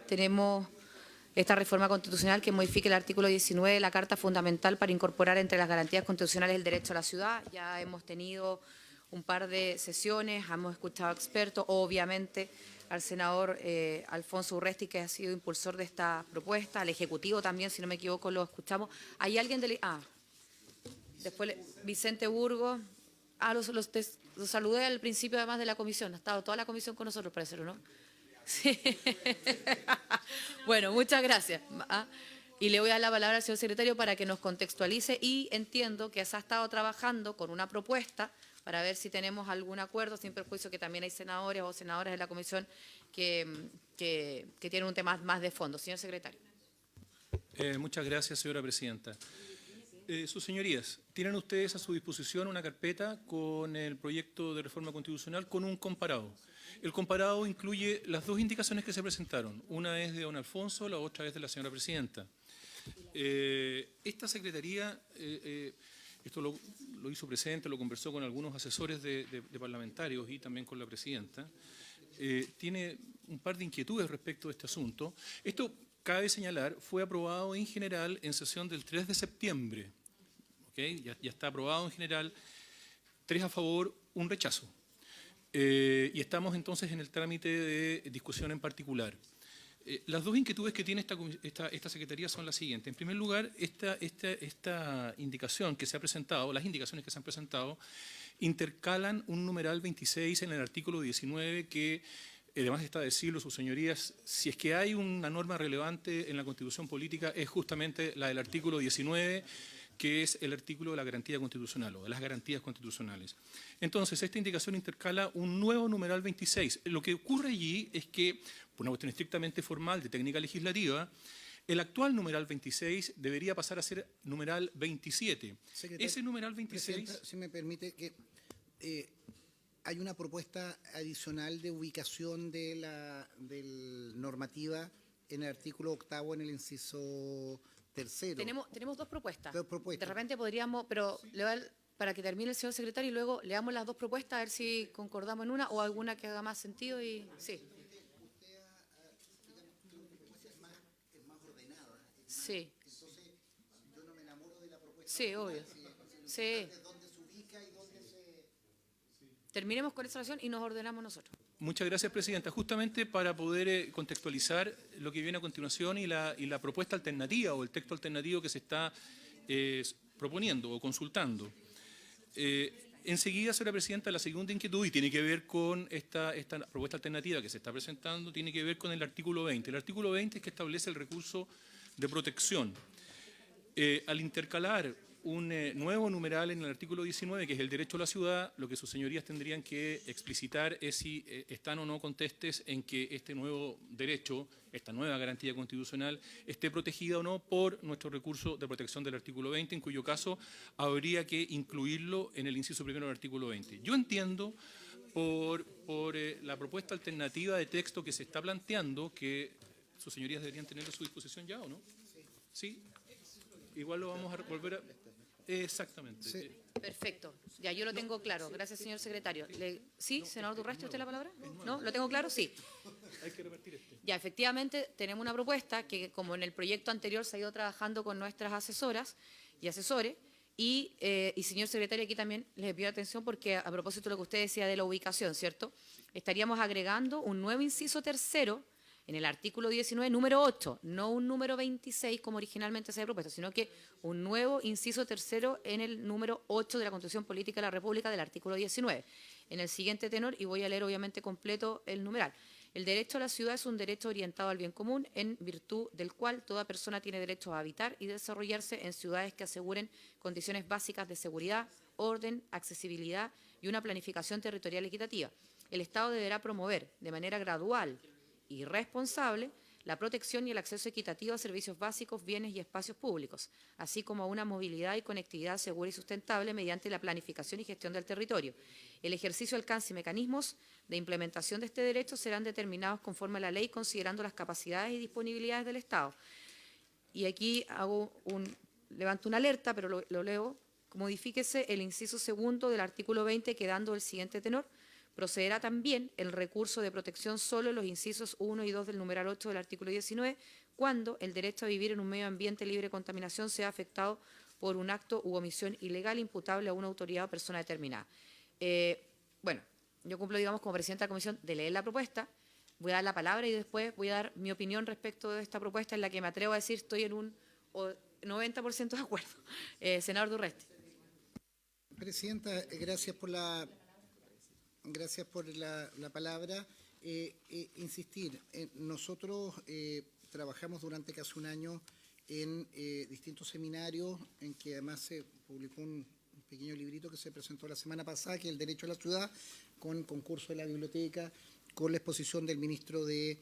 Tenemos esta reforma constitucional que modifica el artículo 19 de la Carta Fundamental para incorporar entre las garantías constitucionales el derecho a la ciudad. Ya hemos tenido un par de sesiones, hemos escuchado expertos, obviamente al senador Alfonso Urresti, que ha sido impulsor de esta propuesta, al Ejecutivo también, si no me equivoco, lo escuchamos. ¿Hay alguien del... después Vicente Burgos. Los saludé al principio además de la comisión, ha estado toda la comisión con nosotros, parece, ¿no? Sí. Bueno, muchas gracias. Y le voy a dar la palabra al señor secretario para que nos contextualice, y entiendo que se ha estado trabajando con una propuesta para ver si tenemos algún acuerdo, sin perjuicio que también hay senadores o senadoras de la comisión que tienen un tema más de fondo. Señor secretario. Muchas gracias, señora presidenta. Sus señorías, tienen ustedes a su disposición una carpeta con el proyecto de reforma constitucional con un comparado. El comparado incluye las dos indicaciones que se presentaron. Una es de don Alfonso, la otra es de la señora presidenta. Esta secretaría, esto lo hizo presente, lo conversó con algunos asesores de parlamentarios y también con la presidenta, tiene un par de inquietudes respecto a este asunto. Esto, cabe señalar, fue aprobado en general en sesión del 3 de septiembre. ¿Okay? Ya está aprobado en general, 3 a favor, 1 rechazo. Y estamos entonces en el trámite de discusión en particular. Las dos inquietudes que tiene esta Secretaría son las siguientes. En primer lugar, esta indicación que se ha presentado, las indicaciones que se han presentado, intercalan un numeral 26 en el artículo 19 que, además está decirlo, sus señorías, si es que hay una norma relevante en la Constitución política, es justamente la del artículo 19, que es el artículo de la garantía constitucional o de las garantías constitucionales. Entonces, esta indicación intercala un nuevo numeral 26. Lo que ocurre allí es que, por una cuestión estrictamente formal de técnica legislativa, el actual numeral 26 debería pasar a ser numeral 27. Ese numeral 26... Si me permite, que hay una propuesta adicional de ubicación de la normativa en el artículo 8º, en el inciso tercero. Tenemos dos propuestas. Dos propuestas. De repente podríamos, pero para que termine el señor secretario y luego leamos las dos propuestas a ver si concordamos en una o alguna que haga más sentido. Y sí. Sí. Entonces, yo no me enamoro de la propuesta. Sí, obvio. Sí. ¿Dónde se ubica y dónde se...? Terminemos con esta oración y nos ordenamos nosotros. Muchas gracias, presidenta. Justamente para poder contextualizar lo que viene a continuación y la propuesta alternativa o el texto alternativo que se está proponiendo o consultando. Enseguida, señora presidenta, la segunda inquietud, y tiene que ver con esta propuesta alternativa que se está presentando, tiene que ver con el artículo 20. El artículo 20 es que establece el recurso de protección. Al intercalar un nuevo numeral en el artículo 19, que es el derecho a la ciudad, lo que sus señorías tendrían que explicitar es si están o no contestes en que este nuevo derecho, esta nueva garantía constitucional, esté protegida o no por nuestro recurso de protección del artículo 20, en cuyo caso habría que incluirlo en el inciso primero del artículo 20. Yo entiendo por la propuesta alternativa de texto que se está planteando que sus señorías deberían tenerlo a su disposición ya, ¿o no? ¿Sí? Igual lo vamos a volver a... Exactamente. Sí. Perfecto. Ya, yo lo tengo claro. Gracias, señor secretario. ¿Sí, senador Durresti, usted la palabra? ¿No? ¿Lo tengo claro? Sí. Hay que repartir esto. Ya, efectivamente, tenemos una propuesta que, como en el proyecto anterior, se ha ido trabajando con nuestras asesoras y asesores. Y señor secretario, aquí también les pido atención porque, a propósito de lo que usted decía de la ubicación, ¿cierto? Estaríamos agregando un nuevo inciso tercero en el artículo 19, número 8, no un número 26 como originalmente se había propuesto, sino que un nuevo inciso tercero en el número 8 de la Constitución Política de la República del artículo 19. En el siguiente tenor, y voy a leer obviamente completo el numeral. El derecho a la ciudad es un derecho orientado al bien común, en virtud del cual toda persona tiene derecho a habitar y desarrollarse en ciudades que aseguren condiciones básicas de seguridad, orden, accesibilidad y una planificación territorial equitativa. El Estado deberá promover de manera gradual y responsable la protección y el acceso equitativo a servicios básicos, bienes y espacios públicos, así como a una movilidad y conectividad segura y sustentable mediante la planificación y gestión del territorio. El ejercicio, alcance y mecanismos de implementación de este derecho serán determinados conforme a la ley, considerando las capacidades y disponibilidades del Estado. Y aquí levanto una alerta, pero lo leo. Modifíquese el inciso segundo del artículo 20, quedando el siguiente tenor. Procederá también el recurso de protección solo en los incisos 1 y 2 del numeral 8 del artículo 19, cuando el derecho a vivir en un medio ambiente libre de contaminación sea afectado por un acto u omisión ilegal imputable a una autoridad o persona determinada. Bueno, yo cumplo, digamos, como presidenta de la comisión de leer la propuesta, voy a dar la palabra y después voy a dar mi opinión respecto de esta propuesta, en la que me atrevo a decir estoy en un 90% de acuerdo. Senador Durresti. Presidenta, gracias por la palabra. Insistir, nosotros trabajamos durante casi un año en distintos seminarios, en que además se publicó un pequeño librito que se presentó la semana pasada, que es el Derecho a la Ciudad, con el concurso de la biblioteca, con la exposición del ministro de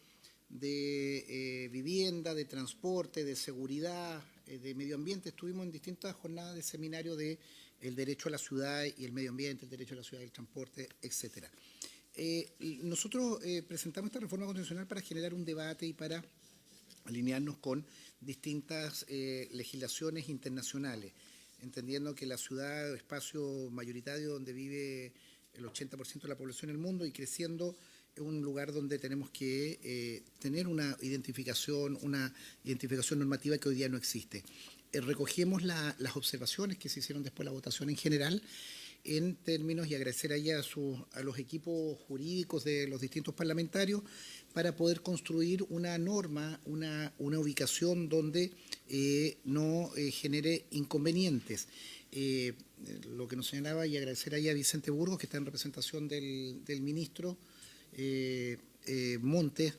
Vivienda, de Transporte, de Seguridad, de Medio Ambiente. Estuvimos en distintas jornadas de seminario de el derecho a la ciudad y el medio ambiente, el derecho a la ciudad y el transporte, etcétera. Nosotros presentamos esta reforma constitucional para generar un debate y para alinearnos con distintas legislaciones internacionales, entendiendo que la ciudad, espacio mayoritario donde vive el 80% de la población del mundo y creciendo, es un lugar donde tenemos que tener una identificación normativa que hoy día no existe. Recogemos las observaciones que se hicieron después de la votación en general, en términos, y agradecer ahí a los equipos jurídicos de los distintos parlamentarios, para poder construir una norma, una ubicación donde no genere inconvenientes. Lo que nos señalaba, y agradecer ahí a Vicente Burgos, que está en representación del ministro Montes,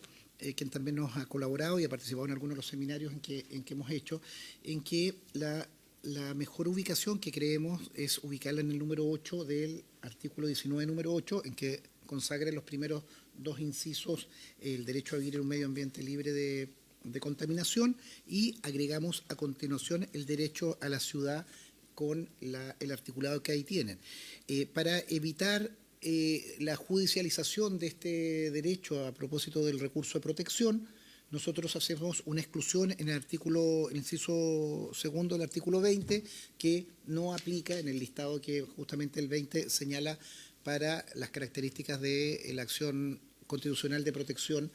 quien también nos ha colaborado y ha participado en algunos de los seminarios en que hemos hecho, en que la mejor ubicación que creemos es ubicarla en el número 8 del artículo 19, número 8, en que consagre los primeros dos incisos el derecho a vivir en un medio ambiente libre de contaminación, y agregamos a continuación el derecho a la ciudad con el articulado que ahí tienen. Para evitar la judicialización de este derecho a propósito del recurso de protección, nosotros hacemos una exclusión en el inciso segundo del artículo 20, que no aplica en el listado que justamente el 20 señala para las características de la acción constitucional de protección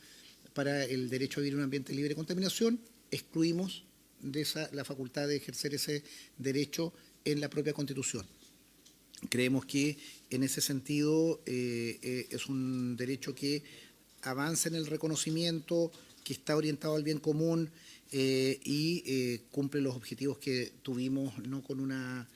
para el derecho a vivir en un ambiente libre de contaminación. Excluimos de la facultad de ejercer ese derecho en la propia Constitución. Creemos que en ese sentido es un derecho que avanza en el reconocimiento, que está orientado al bien común y cumple los objetivos que tuvimos, no con una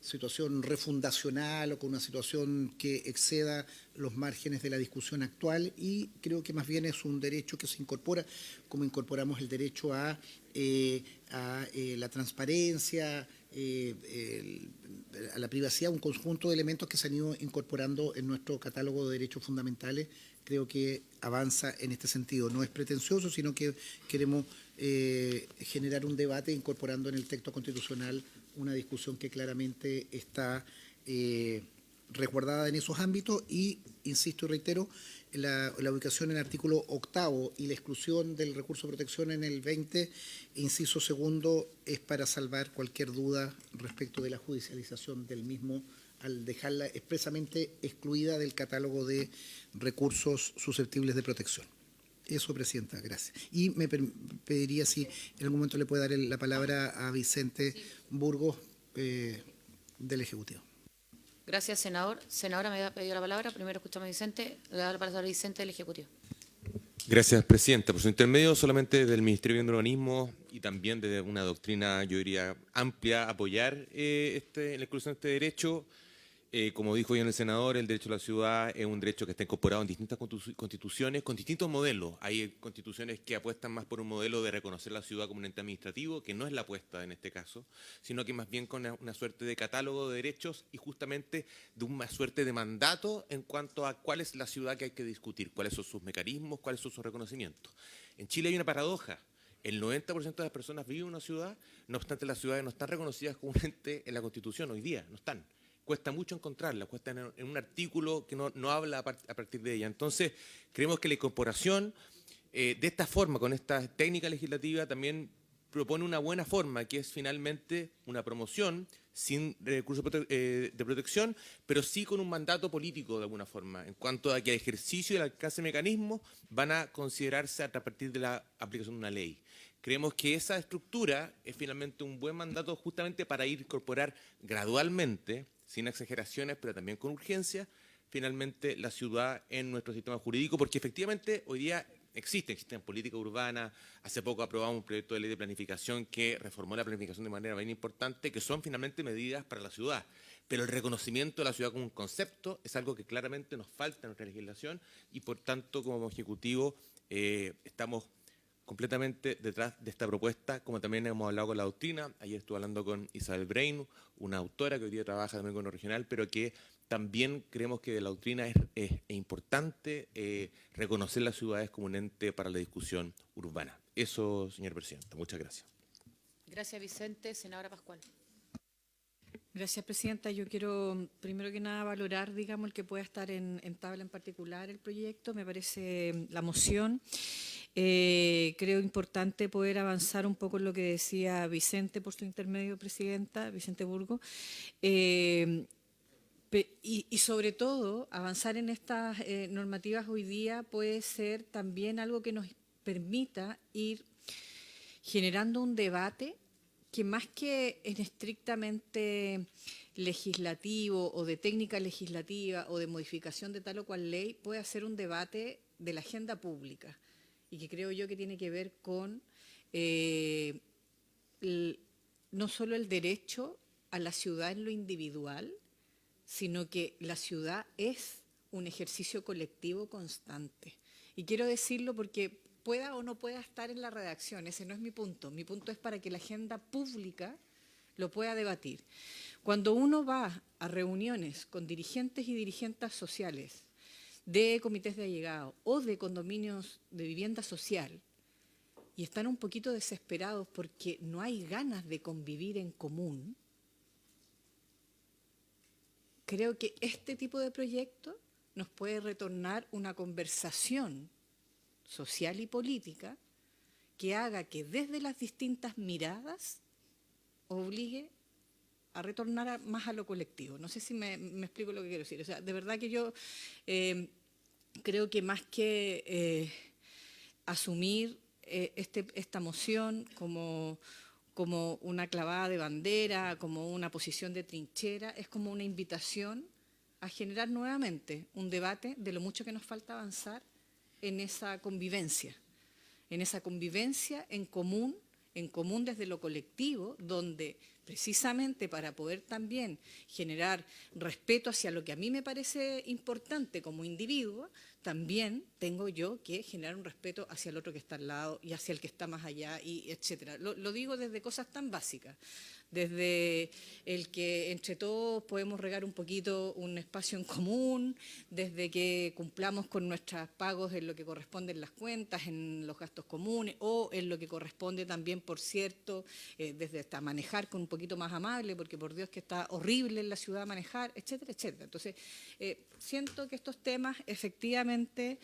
situación refundacional o con una situación que exceda los márgenes de la discusión actual, y creo que más bien es un derecho que se incorpora, como incorporamos el derecho a la transparencia, a la privacidad, un conjunto de elementos que se han ido incorporando en nuestro catálogo de derechos fundamentales. Creo que avanza en este sentido. No es pretencioso, sino que queremos generar un debate incorporando en el texto constitucional una discusión que claramente está resguardada en esos ámbitos, y, insisto y reitero, la ubicación en el artículo 8 y la exclusión del recurso de protección en el 20, inciso segundo, es para salvar cualquier duda respecto de la judicialización del mismo, al dejarla expresamente excluida del catálogo de recursos susceptibles de protección. Eso, Presidenta, gracias. Y me pediría si en algún momento le puede dar la palabra a Vicente Burgos del Ejecutivo. Gracias, senador. Senadora, me había pedido la palabra. Primero escuchamos a Vicente. Le da la palabra a Vicente del Ejecutivo. Gracias, Presidenta. Por su intermedio, solamente del Ministerio de Urbanismo y también de una doctrina, yo diría, amplia, apoyar la inclusión de este derecho. Como dijo bien el senador, el derecho a la ciudad es un derecho que está incorporado en distintas constituciones con distintos modelos. Hay constituciones que apuestan más por un modelo de reconocer la ciudad como un ente administrativo, que no es la apuesta en este caso, sino que más bien con una suerte de catálogo de derechos y justamente de una suerte de mandato en cuanto a cuál es la ciudad que hay que discutir, cuáles son sus mecanismos, cuáles son sus reconocimientos. En Chile hay una paradoja. El 90% de las personas viven en una ciudad, no obstante las ciudades no están reconocidas como un ente en la Constitución hoy día, no están. Cuesta mucho encontrarla, cuesta en un artículo que no habla a partir de ella. Entonces, creemos que la incorporación de esta forma, con esta técnica legislativa, también propone una buena forma, que es finalmente una promoción sin recursos de protección, pero sí con un mandato político de alguna forma, en cuanto a que el ejercicio y el alcance de mecanismos van a considerarse a partir de la aplicación de una ley. Creemos que esa estructura es finalmente un buen mandato justamente para incorporar gradualmente, sin exageraciones, pero también con urgencia, finalmente la ciudad en nuestro sistema jurídico, porque efectivamente hoy día existen políticas urbanas. Hace poco aprobamos un proyecto de ley de planificación que reformó la planificación de manera bien importante, que son finalmente medidas para la ciudad. Pero el reconocimiento de la ciudad como un concepto es algo que claramente nos falta en nuestra legislación, y por tanto como Ejecutivo estamos completamente detrás de esta propuesta, como también hemos hablado con la doctrina. Ayer estuve hablando con Isabel Brain, una autora que hoy día trabaja también con lo regional, pero que también creemos que de la doctrina es importante reconocer las ciudades como un ente para la discusión urbana. Eso, señor presidente. Muchas gracias. Gracias, Vicente. Senadora Pascual. Gracias, presidenta. Yo quiero, primero que nada, valorar, digamos, el que pueda estar en tabla en particular el proyecto. Me parece la moción. Creo importante poder avanzar un poco en lo que decía Vicente por su intermedio, presidenta, Vicente Burgo. Y sobre todo, avanzar en estas normativas hoy día puede ser también algo que nos permita ir generando un debate que más que en estrictamente legislativo o de técnica legislativa o de modificación de tal o cual ley, puede ser un debate de la agenda pública y que creo yo que tiene que ver con no solo el derecho a la ciudad en lo individual, sino que la ciudad es un ejercicio colectivo constante. Y quiero decirlo porque pueda o no pueda estar en la redacción, ese no es mi punto. Mi punto es para que la agenda pública lo pueda debatir. Cuando uno va a reuniones con dirigentes y dirigentes sociales de comités de allegado o de condominios de vivienda social y están un poquito desesperados porque no hay ganas de convivir en común, creo que este tipo de proyecto nos puede retornar una conversación social y política que haga que desde las distintas miradas obligue a retornar más a lo colectivo. No sé si me explico lo que quiero decir. O sea, de verdad que yo creo que más que asumir esta moción como una clavada de bandera, como una posición de trinchera, es como una invitación a generar nuevamente un debate de lo mucho que nos falta avanzar en esa convivencia en común desde lo colectivo, donde precisamente para poder también generar respeto hacia lo que a mí me parece importante como individuo, también tengo yo que generar un respeto hacia el otro que está al lado y hacia el que está más allá, y etcétera. Lo digo desde cosas tan básicas, desde el que entre todos podemos regar un poquito un espacio en común, desde que cumplamos con nuestros pagos en lo que corresponde en las cuentas, en los gastos comunes, o en lo que corresponde también, por cierto, desde hasta manejar con un poquito más amable, porque por Dios que está horrible en la ciudad manejar, etcétera, etcétera. Entonces, siento que estos temas efectivamente,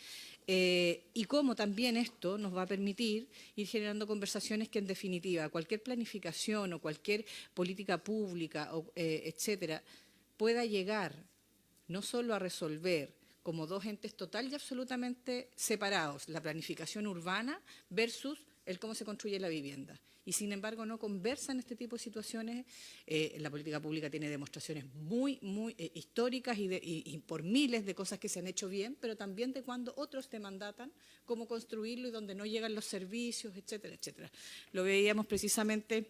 y cómo también esto nos va a permitir ir generando conversaciones que en definitiva cualquier planificación o cualquier política pública, etcétera, pueda llegar no solo a resolver como dos entes total y absolutamente separados, la planificación urbana versus el cómo se construye la vivienda. Y sin embargo no conversan este tipo de situaciones. La política pública tiene demostraciones muy históricas y por miles de cosas que se han hecho bien, pero también de cuando otros te mandatan cómo construirlo y donde no llegan los servicios, etcétera, etcétera. Lo veíamos precisamente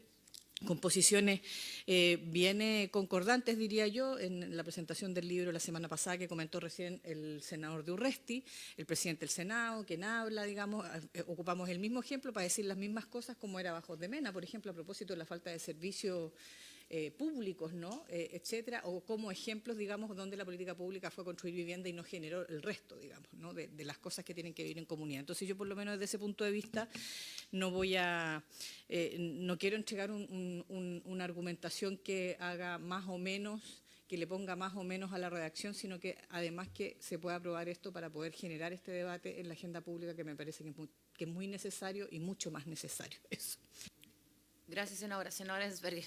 con posiciones bien concordantes, diría yo, en la presentación del libro la semana pasada que comentó recién el senador de Urresti, el presidente del Senado, quien habla, digamos, ocupamos el mismo ejemplo para decir las mismas cosas como era Bajos de Mena, por ejemplo, a propósito de la falta de servicios públicos, ¿no? Etcétera, o como ejemplos, digamos, donde la política pública fue a construir vivienda y no generó el resto, digamos, ¿no? de las cosas que tienen que vivir en comunidad. Entonces yo, por lo menos desde ese punto de vista, no quiero entregar una argumentación que haga más o menos, que le ponga más o menos a la redacción, sino que además que se pueda aprobar esto para poder generar este debate en la agenda pública, que me parece que es muy necesario y mucho más necesario. Eso. Gracias, senadora. Senadora Ensberger.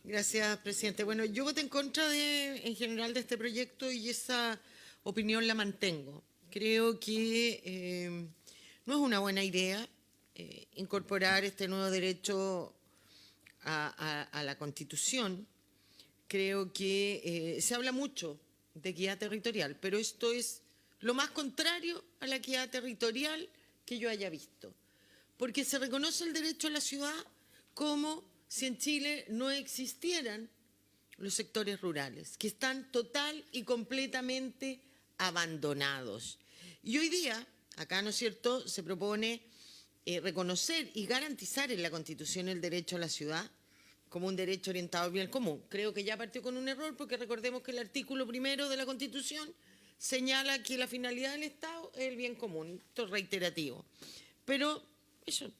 Gracias, presidente. Bueno, yo voté en contra en general de este proyecto y esa opinión la mantengo. Creo que no es una buena idea incorporar este nuevo derecho a la Constitución. Creo que se habla mucho de equidad territorial, pero esto es lo más contrario a la equidad territorial que yo haya visto, porque se reconoce el derecho a la ciudad como si en Chile no existieran los sectores rurales, que están total y completamente abandonados. Y hoy día, acá, ¿no es cierto?, se propone reconocer y garantizar en la Constitución el derecho a la ciudad como un derecho orientado al bien común. Creo que ya partió con un error, porque recordemos que el artículo 1 de la Constitución señala que la finalidad del Estado es el bien común. Esto es reiterativo. Pero eso,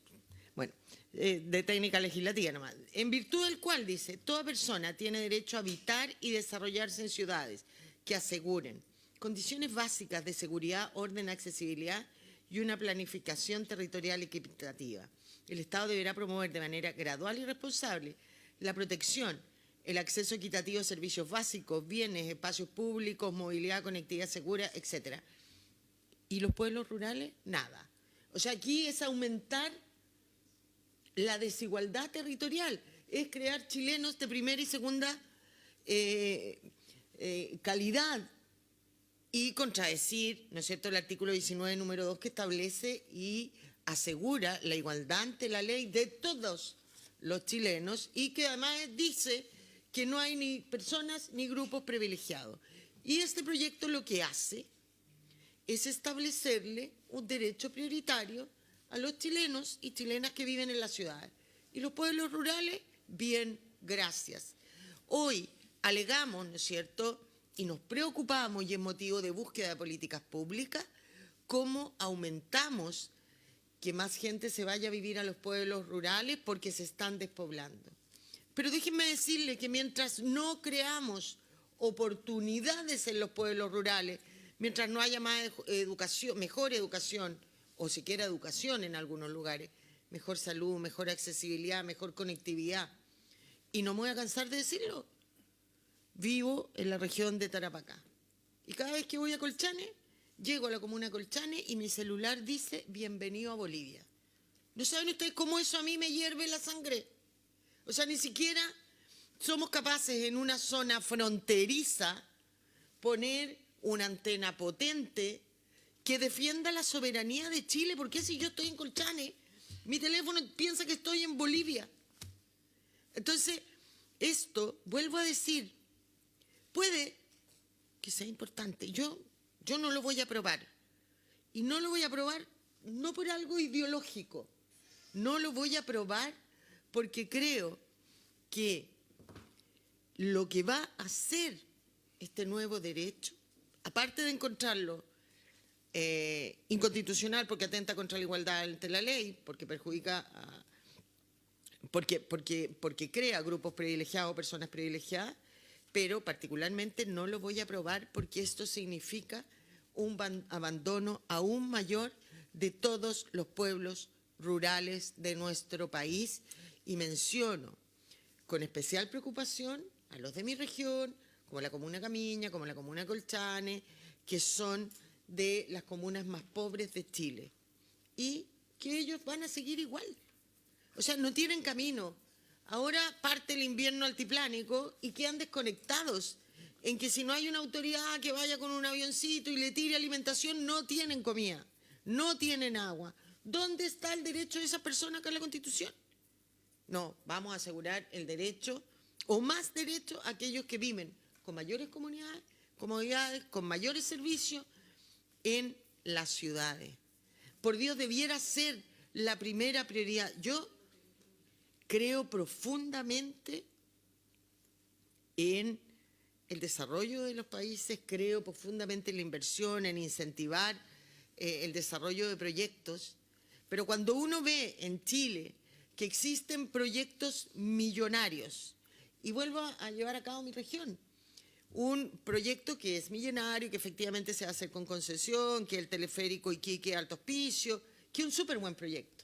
bueno, de técnica legislativa nomás. En virtud del cual dice, toda persona tiene derecho a habitar y desarrollarse en ciudades que aseguren condiciones básicas de seguridad, orden, accesibilidad y una planificación territorial equitativa. El Estado deberá promover de manera gradual y responsable la protección, el acceso equitativo a servicios básicos, bienes, espacios públicos, movilidad, conectividad segura, etc. ¿Y los pueblos rurales? Nada. O sea, aquí es aumentar la desigualdad territorial, es crear chilenos de primera y segunda calidad y contradecir, ¿no es cierto?, el artículo 19, número 2, que establece y asegura la igualdad ante la ley de todos los chilenos y que además dice que no hay ni personas ni grupos privilegiados. Y este proyecto lo que hace es establecerle un derecho prioritario a los chilenos y chilenas que viven en las ciudades. Y los pueblos rurales, bien, gracias. Hoy alegamos, ¿no es cierto?, y nos preocupamos, y es motivo de búsqueda de políticas públicas, cómo aumentamos que más gente se vaya a vivir a los pueblos rurales porque se están despoblando. Pero déjenme decirle que mientras no creamos oportunidades en los pueblos rurales, mientras no haya más educación, mejor educación, o siquiera educación en algunos lugares, mejor salud, mejor accesibilidad, mejor conectividad, y no me voy a cansar de decirlo, vivo en la región de Tarapacá. Y cada vez que voy a Colchane, llego a la comuna de Colchane y mi celular dice bienvenido a Bolivia. ¿No saben ustedes cómo eso a mí me hierve la sangre? O sea, ni siquiera somos capaces en una zona fronteriza poner una antena potente que defienda la soberanía de Chile. ¿Por qué si yo estoy en Colchane, mi teléfono piensa que estoy en Bolivia? Entonces, esto, vuelvo a decir, puede que sea importante. Yo no lo voy a aprobar. Y no lo voy a aprobar no por algo ideológico. No lo voy a aprobar porque creo que lo que va a hacer este nuevo derecho, aparte de encontrarlo inconstitucional porque atenta contra la igualdad ante la ley, porque perjudica porque crea grupos privilegiados o personas privilegiadas, pero particularmente no lo voy a aprobar porque esto significa un abandono aún mayor de todos los pueblos rurales de nuestro país, y menciono con especial preocupación a los de mi región, como la comuna Camiña, como la comuna Colchane, que son de las comunas más pobres de Chile, y que ellos van a seguir igual. O sea, no tienen camino. Ahora parte el invierno altiplánico y quedan desconectados en que si no hay una autoridad que vaya con un avioncito y le tire alimentación, no tienen comida, no tienen agua. ¿Dónde está el derecho de esas personas acá en la Constitución? No, vamos a asegurar el derecho, o más derecho, a aquellos que viven con mayores comunidades, comodidades, con mayores servicios en las ciudades. Por Dios, debiera ser la primera prioridad. Yo creo profundamente en el desarrollo de los países, creo profundamente en la inversión, en incentivar el desarrollo de proyectos, pero cuando uno ve en Chile que existen proyectos millonarios, y vuelvo a llevar a cabo mi región, un proyecto que es millonario, que efectivamente se va a hacer con concesión, que el teleférico Iquique Alto Hospicio, que es un súper buen proyecto.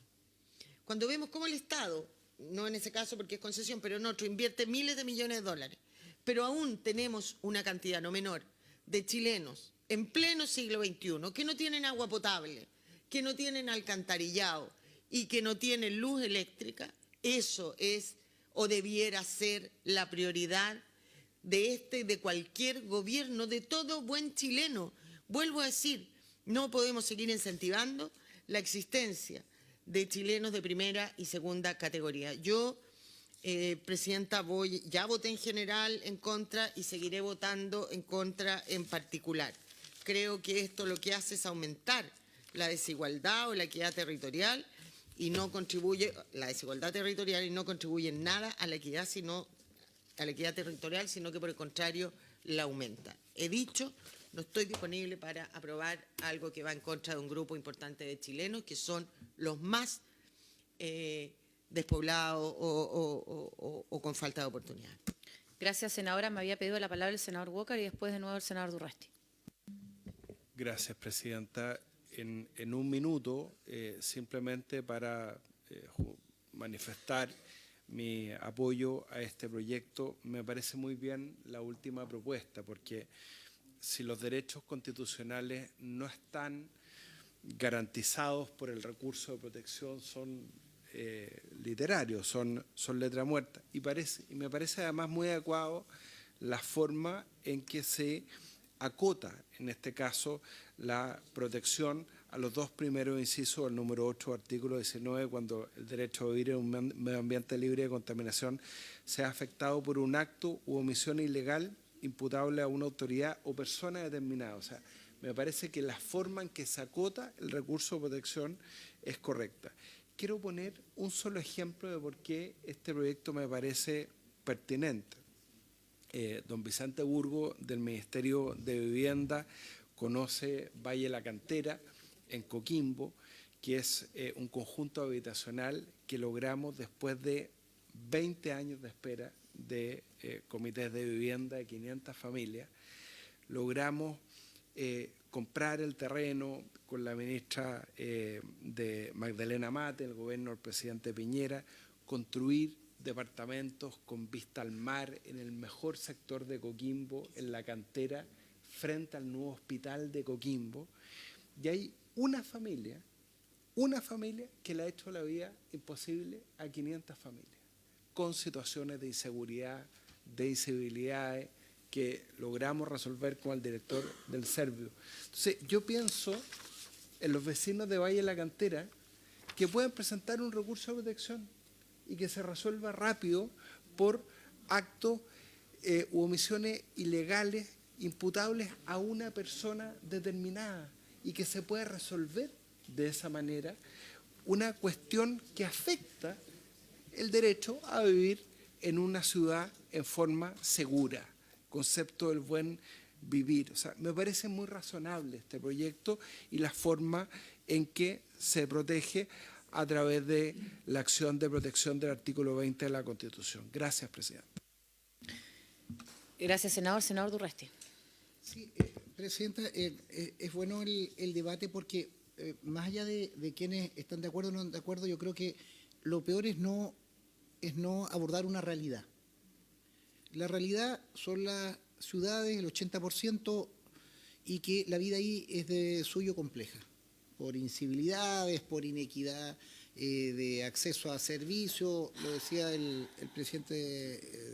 Cuando vemos cómo el Estado, no en ese caso porque es concesión, pero en otro, invierte miles de millones de dólares, pero aún tenemos una cantidad no menor de chilenos en pleno siglo XXI que no tienen agua potable, que no tienen alcantarillado y que no tienen luz eléctrica, eso es o debiera ser la prioridad de este y de cualquier gobierno, de todo buen chileno. Vuelvo a decir, no podemos seguir incentivando la existencia de chilenos de primera y segunda categoría. Yo, Presidenta, ya voté en general en contra y seguiré votando en contra en particular. Creo que esto lo que hace es aumentar la desigualdad o la equidad territorial y no contribuye, la desigualdad territorial, y no contribuye en nada a la equidad, territorial, sino que por el contrario la aumenta. He dicho, no estoy disponible para aprobar algo que va en contra de un grupo importante de chilenos, que son los más despoblados o con falta de oportunidad. Gracias, senadora. Me había pedido la palabra el senador Walker y después de nuevo el senador Durresti. Gracias, presidenta. En un minuto, simplemente para manifestar mi apoyo a este proyecto, me parece muy bien la última propuesta, porque si los derechos constitucionales no están garantizados por el recurso de protección, son literarios, son letra muerta. Y me parece además muy adecuado la forma en que se acota, en este caso, la protección a los dos primeros incisos del número 8, artículo 19, cuando el derecho a vivir en un medio ambiente libre de contaminación sea afectado por un acto u omisión ilegal imputable a una autoridad o persona determinada. O sea, me parece que la forma en que se acota el recurso de protección es correcta. Quiero poner un solo ejemplo de por qué este proyecto me parece pertinente. Don Vicente Burgo, del Ministerio de Vivienda, conoce Valle La Cantera, en Coquimbo, que es un conjunto habitacional que logramos después de 20 años de espera de comités de vivienda de 500 familias. Logramos comprar el terreno con la ministra de Magdalena Mate, el gobierno del presidente Piñera, construir departamentos con vista al mar en el mejor sector de Coquimbo, en La Cantera, frente al nuevo hospital de Coquimbo. Y hay una familia que le ha hecho la vida imposible a 500 familias, con situaciones de inseguridad, de incivilidades, que logramos resolver con el director del Servio. Entonces, yo pienso en los vecinos de Valle de la Cantera que pueden presentar un recurso de protección y que se resuelva rápido por actos u omisiones ilegales imputables a una persona determinada y que se pueda resolver de esa manera una cuestión que afecta el derecho a vivir en una ciudad en forma segura, concepto del buen vivir. O sea, me parece muy razonable este proyecto y la forma en que se protege a través de la acción de protección del artículo 20 de la Constitución. Gracias, presidente. Gracias, senador. Senador Durresti. Sí, presidenta, es bueno el debate porque más allá de quienes están de acuerdo o no de acuerdo, yo creo que lo peor es no abordar una realidad. La realidad son las ciudades, el 80%, y que la vida ahí es de suyo compleja, por incivilidades, por inequidad de acceso a servicios, lo decía el presidente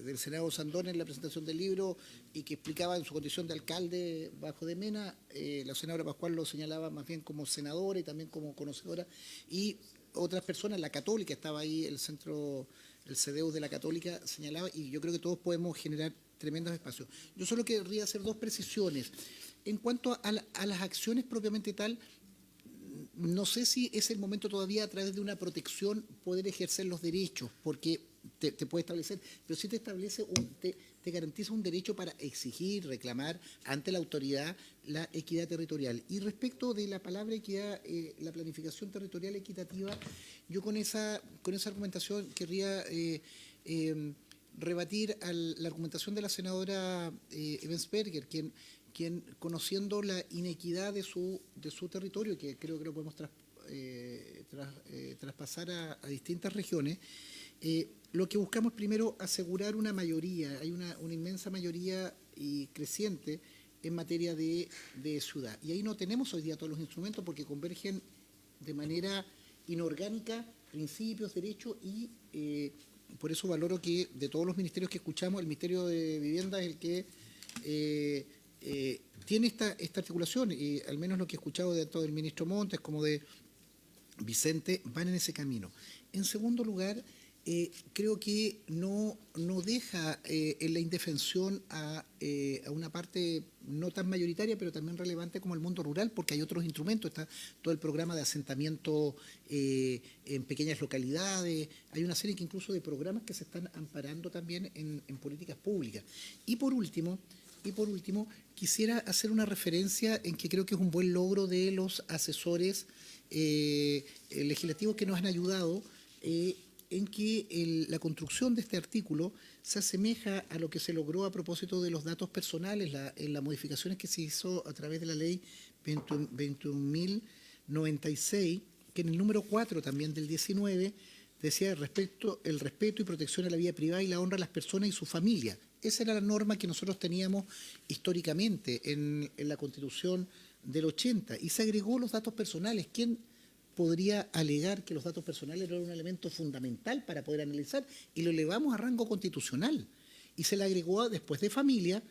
del Senado Sandón en la presentación del libro y que explicaba en su condición de alcalde bajo de Mena, la senadora Pascual lo señalaba más bien como senadora y también como conocedora, y otras personas, la Católica estaba ahí, el CDU de la Católica señalaba, y yo creo que todos podemos generar tremendos espacios. Yo solo querría hacer dos precisiones. En cuanto a las acciones propiamente tal, no sé si es el momento todavía a través de una protección poder ejercer los derechos, porque te puede establecer, pero sí te establece, te garantiza un derecho para exigir, reclamar ante la autoridad la equidad territorial. Y respecto de la palabra equidad, la planificación territorial equitativa, yo con esa argumentación querría rebatir la argumentación de la senadora Ebensberger, quien conociendo la inequidad de su territorio, que creo que lo podemos traspasar a distintas regiones, lo que buscamos primero asegurar una mayoría, hay una inmensa mayoría y creciente en materia de ciudad. Y ahí no tenemos hoy día todos los instrumentos porque convergen de manera inorgánica principios, derechos y por eso valoro que de todos los ministerios que escuchamos, el Ministerio de Vivienda es el que tiene esta articulación, y al menos lo que he escuchado de tanto del ministro Montes como de Vicente van en ese camino. En segundo lugar, creo que no deja en la indefensión a una parte no tan mayoritaria, pero también relevante como el mundo rural, porque hay otros instrumentos, está todo el programa de asentamiento en pequeñas localidades, hay una serie que incluso de programas que se están amparando también en políticas públicas. Y por último, quisiera hacer una referencia en que creo que es un buen logro de los asesores legislativos que nos han ayudado en que la construcción de este artículo se asemeja a lo que se logró a propósito de los datos personales, en las modificaciones que se hizo a través de la ley 21.096, que en el número 4 también del 19 decía el respeto y protección a la vida privada y la honra a las personas y su familia. Esa era la norma que nosotros teníamos históricamente en la Constitución del 80 y se agregó los datos personales. ¿Quién podría alegar que los datos personales eran un elemento fundamental para poder analizar? Y lo elevamos a rango constitucional. Y se le agregó después de familia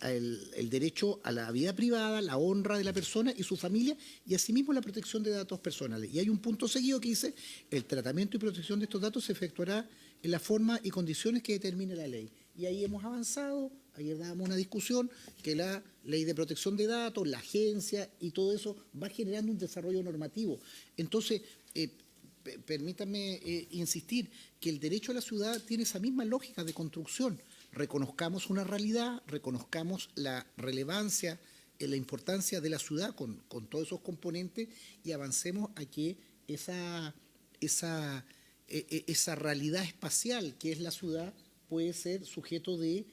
el derecho a la vida privada, la honra de la persona y su familia, y asimismo la protección de datos personales. Y hay un punto seguido que dice: el tratamiento y protección de estos datos se efectuará en la forma y condiciones que determine la ley. Y ahí hemos avanzado. Ayer dábamos una discusión que la ley de protección de datos, la agencia y todo eso va generando un desarrollo normativo. Entonces, permítanme insistir que el derecho a la ciudad tiene esa misma lógica de construcción. Reconozcamos una realidad, reconozcamos la relevancia, la importancia de la ciudad con todos esos componentes y avancemos a que esa realidad espacial que es la ciudad puede ser sujeto de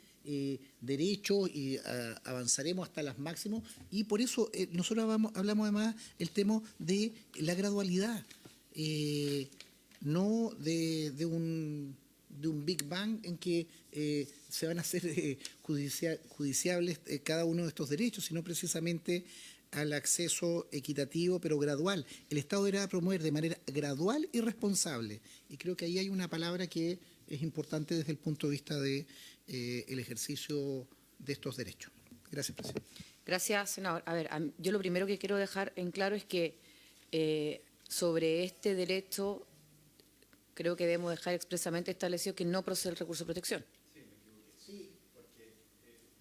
derechos y avanzaremos hasta las máximas, y por eso nosotros hablamos además el tema de la gradualidad, no de un Big Bang en que se van a hacer judiciables cada uno de estos derechos, sino precisamente al acceso equitativo pero gradual. El Estado deberá promover de manera gradual y responsable, y creo que ahí hay una palabra que es importante desde el punto de vista de el ejercicio de estos derechos. Gracias, presidente. Gracias, senador. A ver, yo lo primero que quiero dejar en claro es que sobre este derecho creo que debemos dejar expresamente establecido que no procede el recurso de protección. Sí, porque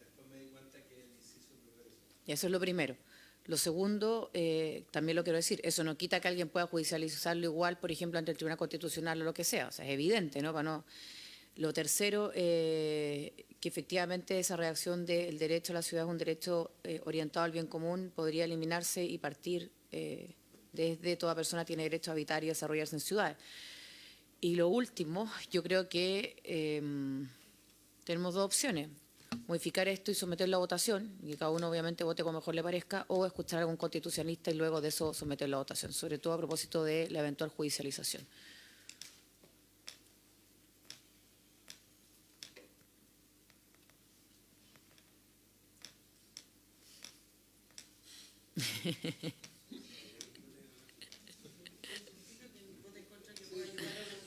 después me di cuenta que el inciso Y eso es lo primero. Lo segundo, también lo quiero decir, eso no quita que alguien pueda judicializarlo igual, por ejemplo, ante el Tribunal Constitucional o lo que sea. O sea, es evidente, ¿no? Lo tercero, que efectivamente esa redacción del derecho a la ciudad es un derecho orientado al bien común, podría eliminarse y partir desde toda persona tiene derecho a habitar y desarrollarse en ciudades. Y lo último, yo creo que tenemos dos opciones: modificar esto y someterlo a votación, y que cada uno obviamente vote como mejor le parezca, o escuchar a algún constitucionalista y luego de eso someterlo a votación, sobre todo a propósito de la eventual judicialización.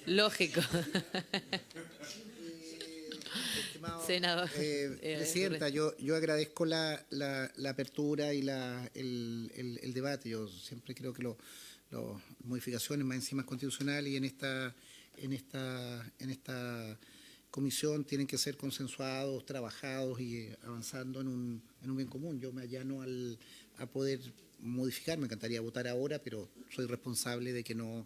Lógico. Senador. Presidenta, yo agradezco la apertura y el debate. Yo siempre creo que las modificaciones más encima constitucionales y en esta comisión tienen que ser consensuados, trabajados y avanzando en un bien común. Yo me allano a poder modificar, me encantaría votar ahora, pero soy responsable de que no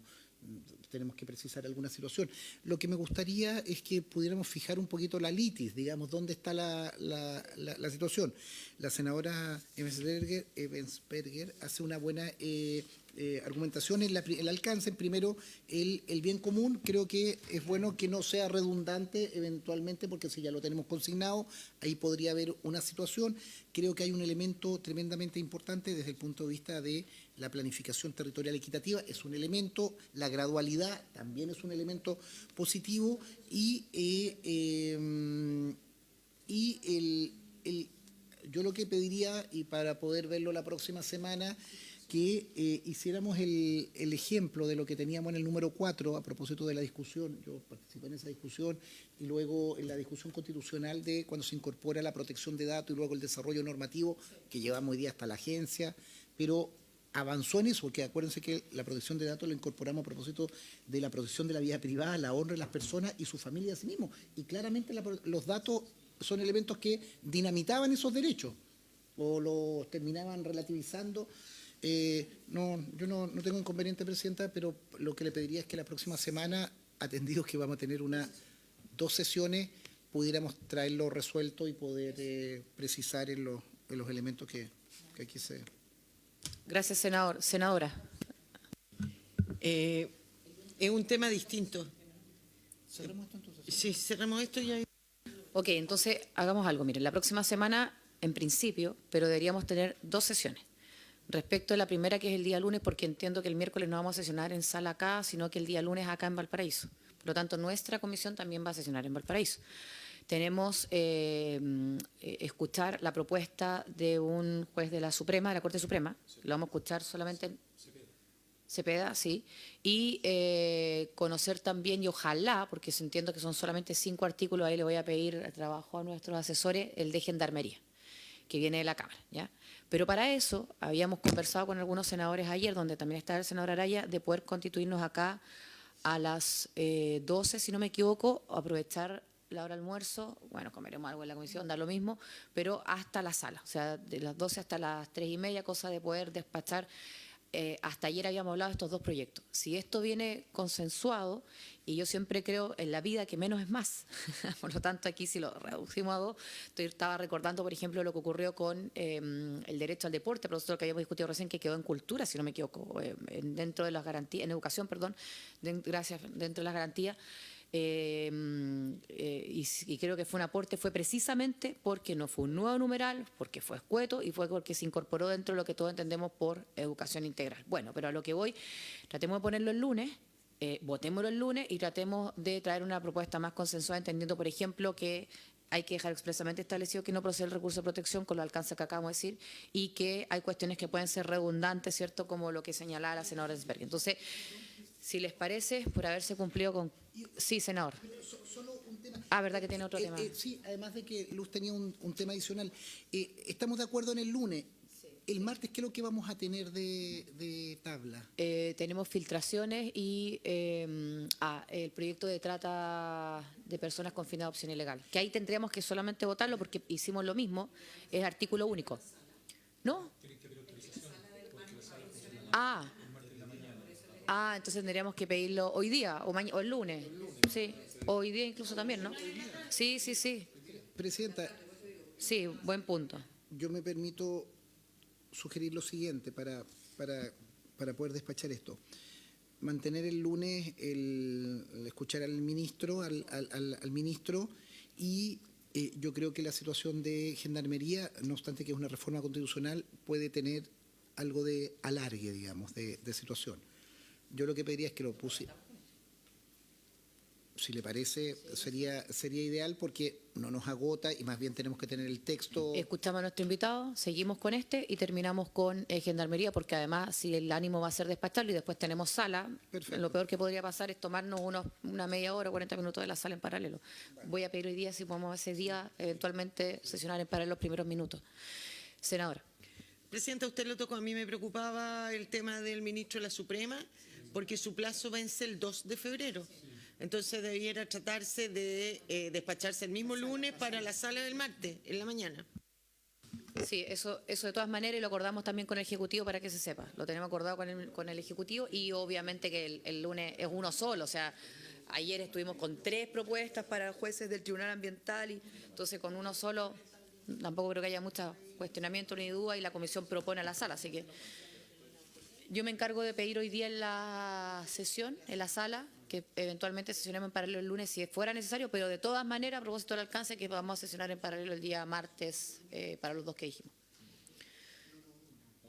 tenemos que precisar alguna situación. Lo que me gustaría es que pudiéramos fijar un poquito la litis, digamos, dónde está la situación. La senadora Ebensberger hace una buena argumentación en el alcance. Primero, el bien común, creo que es bueno que no sea redundante eventualmente, porque si ya lo tenemos consignado, ahí podría haber una situación. Creo que hay un elemento tremendamente importante desde el punto de vista de la planificación territorial equitativa, es un elemento, la gradualidad también es un elemento positivo, yo lo que pediría, y para poder verlo la próxima semana, que hiciéramos el ejemplo de lo que teníamos en el número 4 a propósito de la discusión. Yo participé en esa discusión y luego en la discusión constitucional de cuando se incorpora la protección de datos y luego el desarrollo normativo que llevamos hoy día hasta la agencia, pero avanzó en eso, porque acuérdense que la protección de datos la incorporamos a propósito de la protección de la vida privada, la honra de las personas y su familia a sí mismo. Y claramente los datos son elementos que dinamitaban esos derechos. o lo terminaban relativizando. Yo no tengo inconveniente, Presidenta, pero lo que le pediría es que la próxima semana, atendidos que vamos a tener 2 sesiones, pudiéramos traerlo resuelto y poder precisar en los elementos que aquí se... Gracias, senador. Senadora. Es un tema distinto. ¿Cerramos esto entonces? Sí, cerramos esto y ahí... Ok, entonces hagamos algo. Miren, la próxima semana, en principio, pero deberíamos tener 2 sesiones. Respecto a la primera, que es el día lunes, porque entiendo que el miércoles no vamos a sesionar en sala acá, sino que el día lunes acá en Valparaíso. Por lo tanto, nuestra comisión también va a sesionar en Valparaíso. Tenemos escuchar la propuesta de un juez de la Suprema, de la Corte Suprema. Lo vamos a escuchar solamente en Cepeda, sí. Y conocer también, y ojalá, porque entiendo que son solamente 5 artículos, ahí le voy a pedir trabajo a nuestros asesores, el de Gendarmería, que viene de la Cámara, ¿ya? Pero para eso habíamos conversado con algunos senadores ayer, donde también está el senador Araya, de poder constituirnos acá a las 12, si no me equivoco, aprovechar la hora de almuerzo, bueno, comeremos algo en la comisión, da lo mismo, pero hasta la sala, o sea, de las 12 hasta las 3:30, cosa de poder despachar. Hasta ayer habíamos hablado de estos 2 proyectos. Si esto viene consensuado, y yo siempre creo en la vida que menos es más, por lo tanto aquí si lo reducimos a 2, estaba recordando, por ejemplo, lo que ocurrió con el derecho al deporte, pero nosotros que habíamos discutido recién, que quedó en cultura, si no me equivoco, dentro de las garantías, en educación, perdón, gracias, dentro de las garantías. Y creo que fue un aporte, fue precisamente porque no fue un nuevo numeral, porque fue escueto y fue porque se incorporó dentro de lo que todos entendemos por educación integral. Bueno, pero a lo que voy, tratemos de ponerlo el lunes, votémoslo el lunes y tratemos de traer una propuesta más consensuada, entendiendo, por ejemplo, que hay que dejar expresamente establecido que no procede el recurso de protección con los alcances que acabamos de decir y que hay cuestiones que pueden ser redundantes, ¿cierto?, como lo que señalaba la senadora Ensberg. Entonces, si les parece, por haberse cumplido con... Sí, senador. Solo un tema. ¿Verdad que tiene otro tema? Sí, además de que Luz tenía un tema adicional. Estamos de acuerdo en el lunes. Sí. El martes, ¿qué es lo que vamos a tener de tabla? Tenemos filtraciones y el proyecto de trata de personas con fin de adopción ilegal. Que ahí tendríamos que solamente votarlo porque hicimos lo mismo, es artículo único. ¿No? Entonces tendríamos que pedirlo hoy día o el lunes. Sí, hoy día incluso también, ¿no? Sí. Presidenta. Sí, buen punto. Yo me permito sugerir lo siguiente para poder despachar esto. Mantener el lunes el escuchar al ministro, al ministro y yo creo que la situación de Gendarmería, no obstante que es una reforma constitucional, puede tener algo de alargue, digamos, de situación. Yo lo que pediría es que lo pusiera. Si le parece, sería ideal porque no nos agota y más bien tenemos que tener el texto. Escuchamos a nuestro invitado, seguimos con y terminamos con Gendarmería, porque además si el ánimo va a ser despacharlo y después tenemos sala, lo peor que podría pasar es tomarnos una media hora, 40 minutos de la sala en paralelo. Voy a pedir hoy día si podemos ese día eventualmente sesionar en paralelo los primeros minutos. Senadora. Presidenta, usted lo tocó, a mí me preocupaba el tema del ministro de la Suprema, porque su plazo vence el 2 de febrero. Entonces debiera tratarse de despacharse el mismo lunes para la sala del martes, en la mañana. Sí, eso de todas maneras, y lo acordamos también con el Ejecutivo para que se sepa. Lo tenemos acordado con el Ejecutivo y obviamente que el lunes es uno solo. O sea, ayer estuvimos con 3 propuestas para jueces del Tribunal Ambiental y entonces con uno solo tampoco creo que haya mucho cuestionamiento ni duda y la comisión propone a la sala. Así que yo me encargo de pedir hoy día en la sesión, en la sala, que eventualmente sesionemos en paralelo el lunes si fuera necesario, pero de todas maneras, a propósito del alcance, que vamos a sesionar en paralelo el día martes para los 2 que dijimos.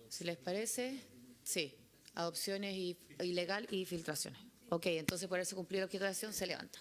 Si les parece, sí, adopciones ilegal y filtraciones. Ok, entonces por eso cumplir el objeto de acción se levanta.